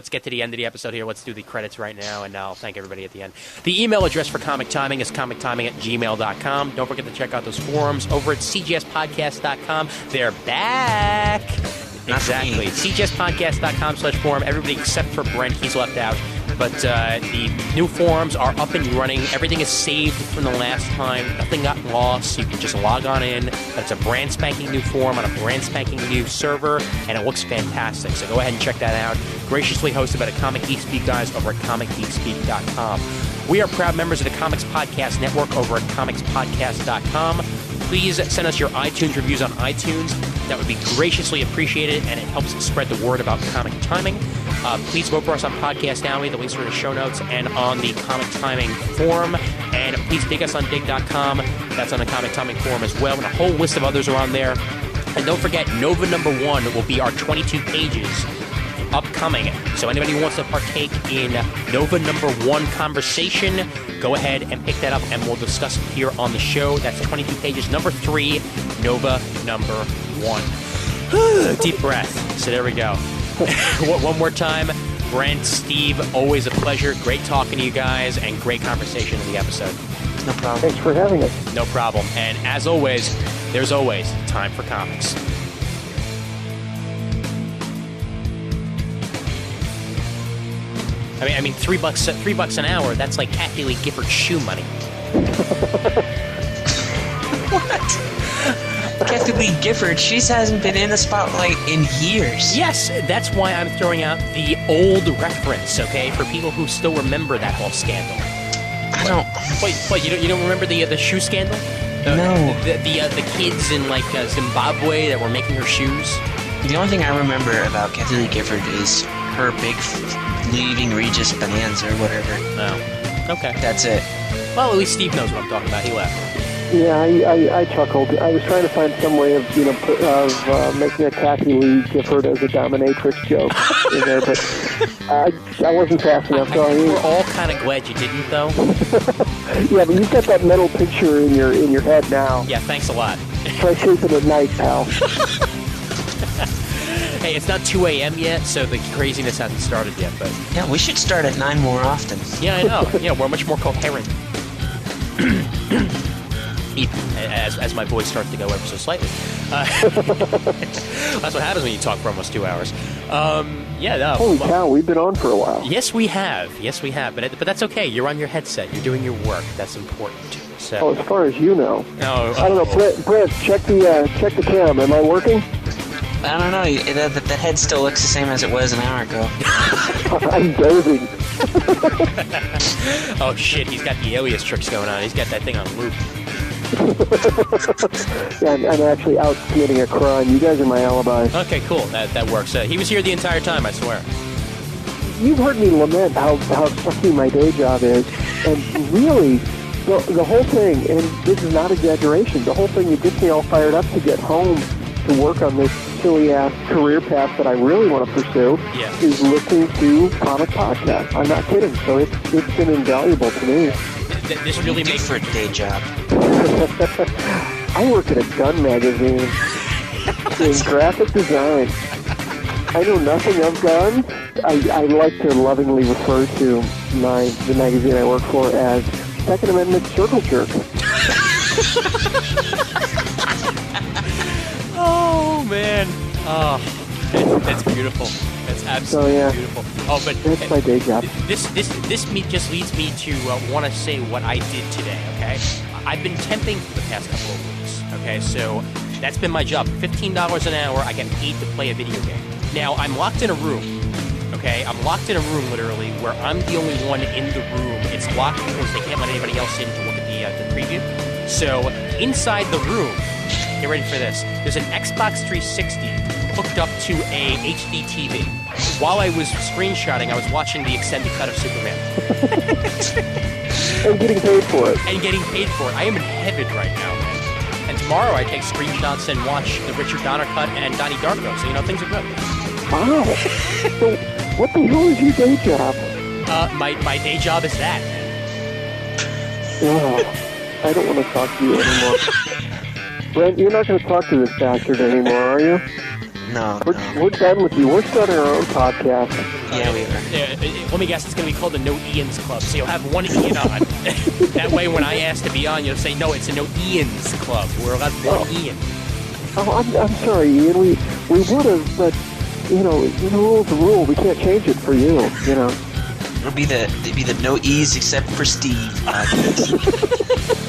get to the end of the episode here. Let's do the credits right now, and I'll thank everybody at the end. The email address for Comic Timing is comictiming@gmail.com. Don't forget to check out those forums over at cgspodcast.com. They're back. Exactly. cgspodcast.com/forum. Everybody except for Brent, he's left out. But the new forums are up and running. Everything is saved from the last time. Nothing got lost. You can just log on in. It's a brand spanking new forum on a brand spanking new server, and it looks fantastic. So go ahead and check that out. Graciously hosted by the Comic Geek Speak guys over at comicgeekspeak.com. We are proud members of the Comics Podcast Network over at comicspodcast.com. Please send us your iTunes reviews on iTunes. That would be graciously appreciated, and it helps spread the word about Comic Timing. Please vote for us on Podcast Alley. The links are in the show notes and on the Comic Timing forum. And please dig us on dig.com. That's on the Comic Timing forum as well. And a whole list of others are on there. And don't forget, Nova number 1 will be our 22 pages upcoming. So anybody who wants to partake in Nova number 1 conversation, go ahead and pick that up, and we'll discuss it here on the show. That's 22 pages, number 3, Nova number 1. Deep breath. So there we go. One more time. Brent, Steve, always a pleasure. Great talking to you guys and great conversation in the episode. No problem. Thanks for having us. No problem. And as always, there's always time for comics. I mean, $3 an hour. That's like Kathy Lee Gifford's shoe money. What? Kathy Lee Gifford, she hasn't been in the spotlight in years. Yes, that's why I'm throwing out the old reference. Okay, for people who still remember that whole scandal. I don't. Wait, you don't remember the shoe scandal? No. The kids in like Zimbabwe that were making her shoes. The only thing I remember about Kathy Lee Gifford is her big leaving Regis Bonanza or whatever. Oh, okay. That's it. Well, at least Steve knows what I'm talking about. He laughed. Yeah, I chuckled. I was trying to find some way of making a Kathy Lee Gifford as a dominatrix joke in there, but I wasn't fast enough. So We're all kind of glad you didn't, though. Yeah, but you've got that mental picture in your head now. Yeah, thanks a lot. Try sleeping at night, pal. Hey, it's not 2 a.m. yet, so the craziness hasn't started yet. But Yeah, we should start at 9 more often. yeah, I know. Yeah, we're much more coherent. As my voice starts to go ever so slightly. That's what happens when you talk for almost 2 hours. Yeah, no. Holy cow, we've been on for a while. Yes, we have. But that's okay. You're on your headset. You're doing your work. That's important. So. Oh, as far as you know. No. I don't know, Brent, check the cam. Am I working? I don't know. That head still looks the same as it was an hour ago. I'm dozing. Oh shit, he's got the alias tricks going on. He's got that thing on loop. Yeah, I'm actually out committing a crime. You guys are my alibi. Okay, cool. That works. He was here the entire time, I swear. You've heard me lament how sucky my day job is, and really, the whole thing, and this is not exaggeration, the whole thing that gets me all fired up to get home to work on this silly-ass career path that I really want to pursue is listening to comic podcasts. I'm not kidding. So it's been invaluable to me. This really makes for a day job. I work at a gun magazine in graphic design. I know nothing of guns. I like to lovingly refer to the magazine I work for as Second Amendment Circle Jerk. Oh man! Oh, that's beautiful. That's absolutely beautiful. Oh, but that's my day job. This just leads me to want to say what I did today. Okay, I've been temping for the past couple of weeks. Okay, so that's been my job. $15 an hour. I get paid to play a video game. Now I'm locked in a room. Okay, I'm locked in a room literally where I'm the only one in the room. It's locked because they can't let anybody else in to look at the preview. So inside the room. Get ready for this. There's an Xbox 360 hooked up to a HD TV. While I was screenshotting, I was watching the extended cut of Superman. And getting paid for it. I am in heaven right now, man. And tomorrow I take screenshots and watch the Richard Donner cut and Donnie Darko, so things are good. Wow. So what the hell is your day job? My day job is that. Wow. I don't want to talk to you anymore. Brent, you're not going to talk to this bastard anymore, are you? No. We're done with you. We're starting our own podcast. Yeah, we are. Let me guess, it's going to be called the No Ian's Club. So you'll have one Ian on. That way, when I ask to be on, you'll say, no, it's a No Ian's Club. We're allowed one Ian. Oh, I'm sorry, Ian. We would have, but, the rule's a rule. We can't change it for you, It'll be the no E's except for Steve podcast.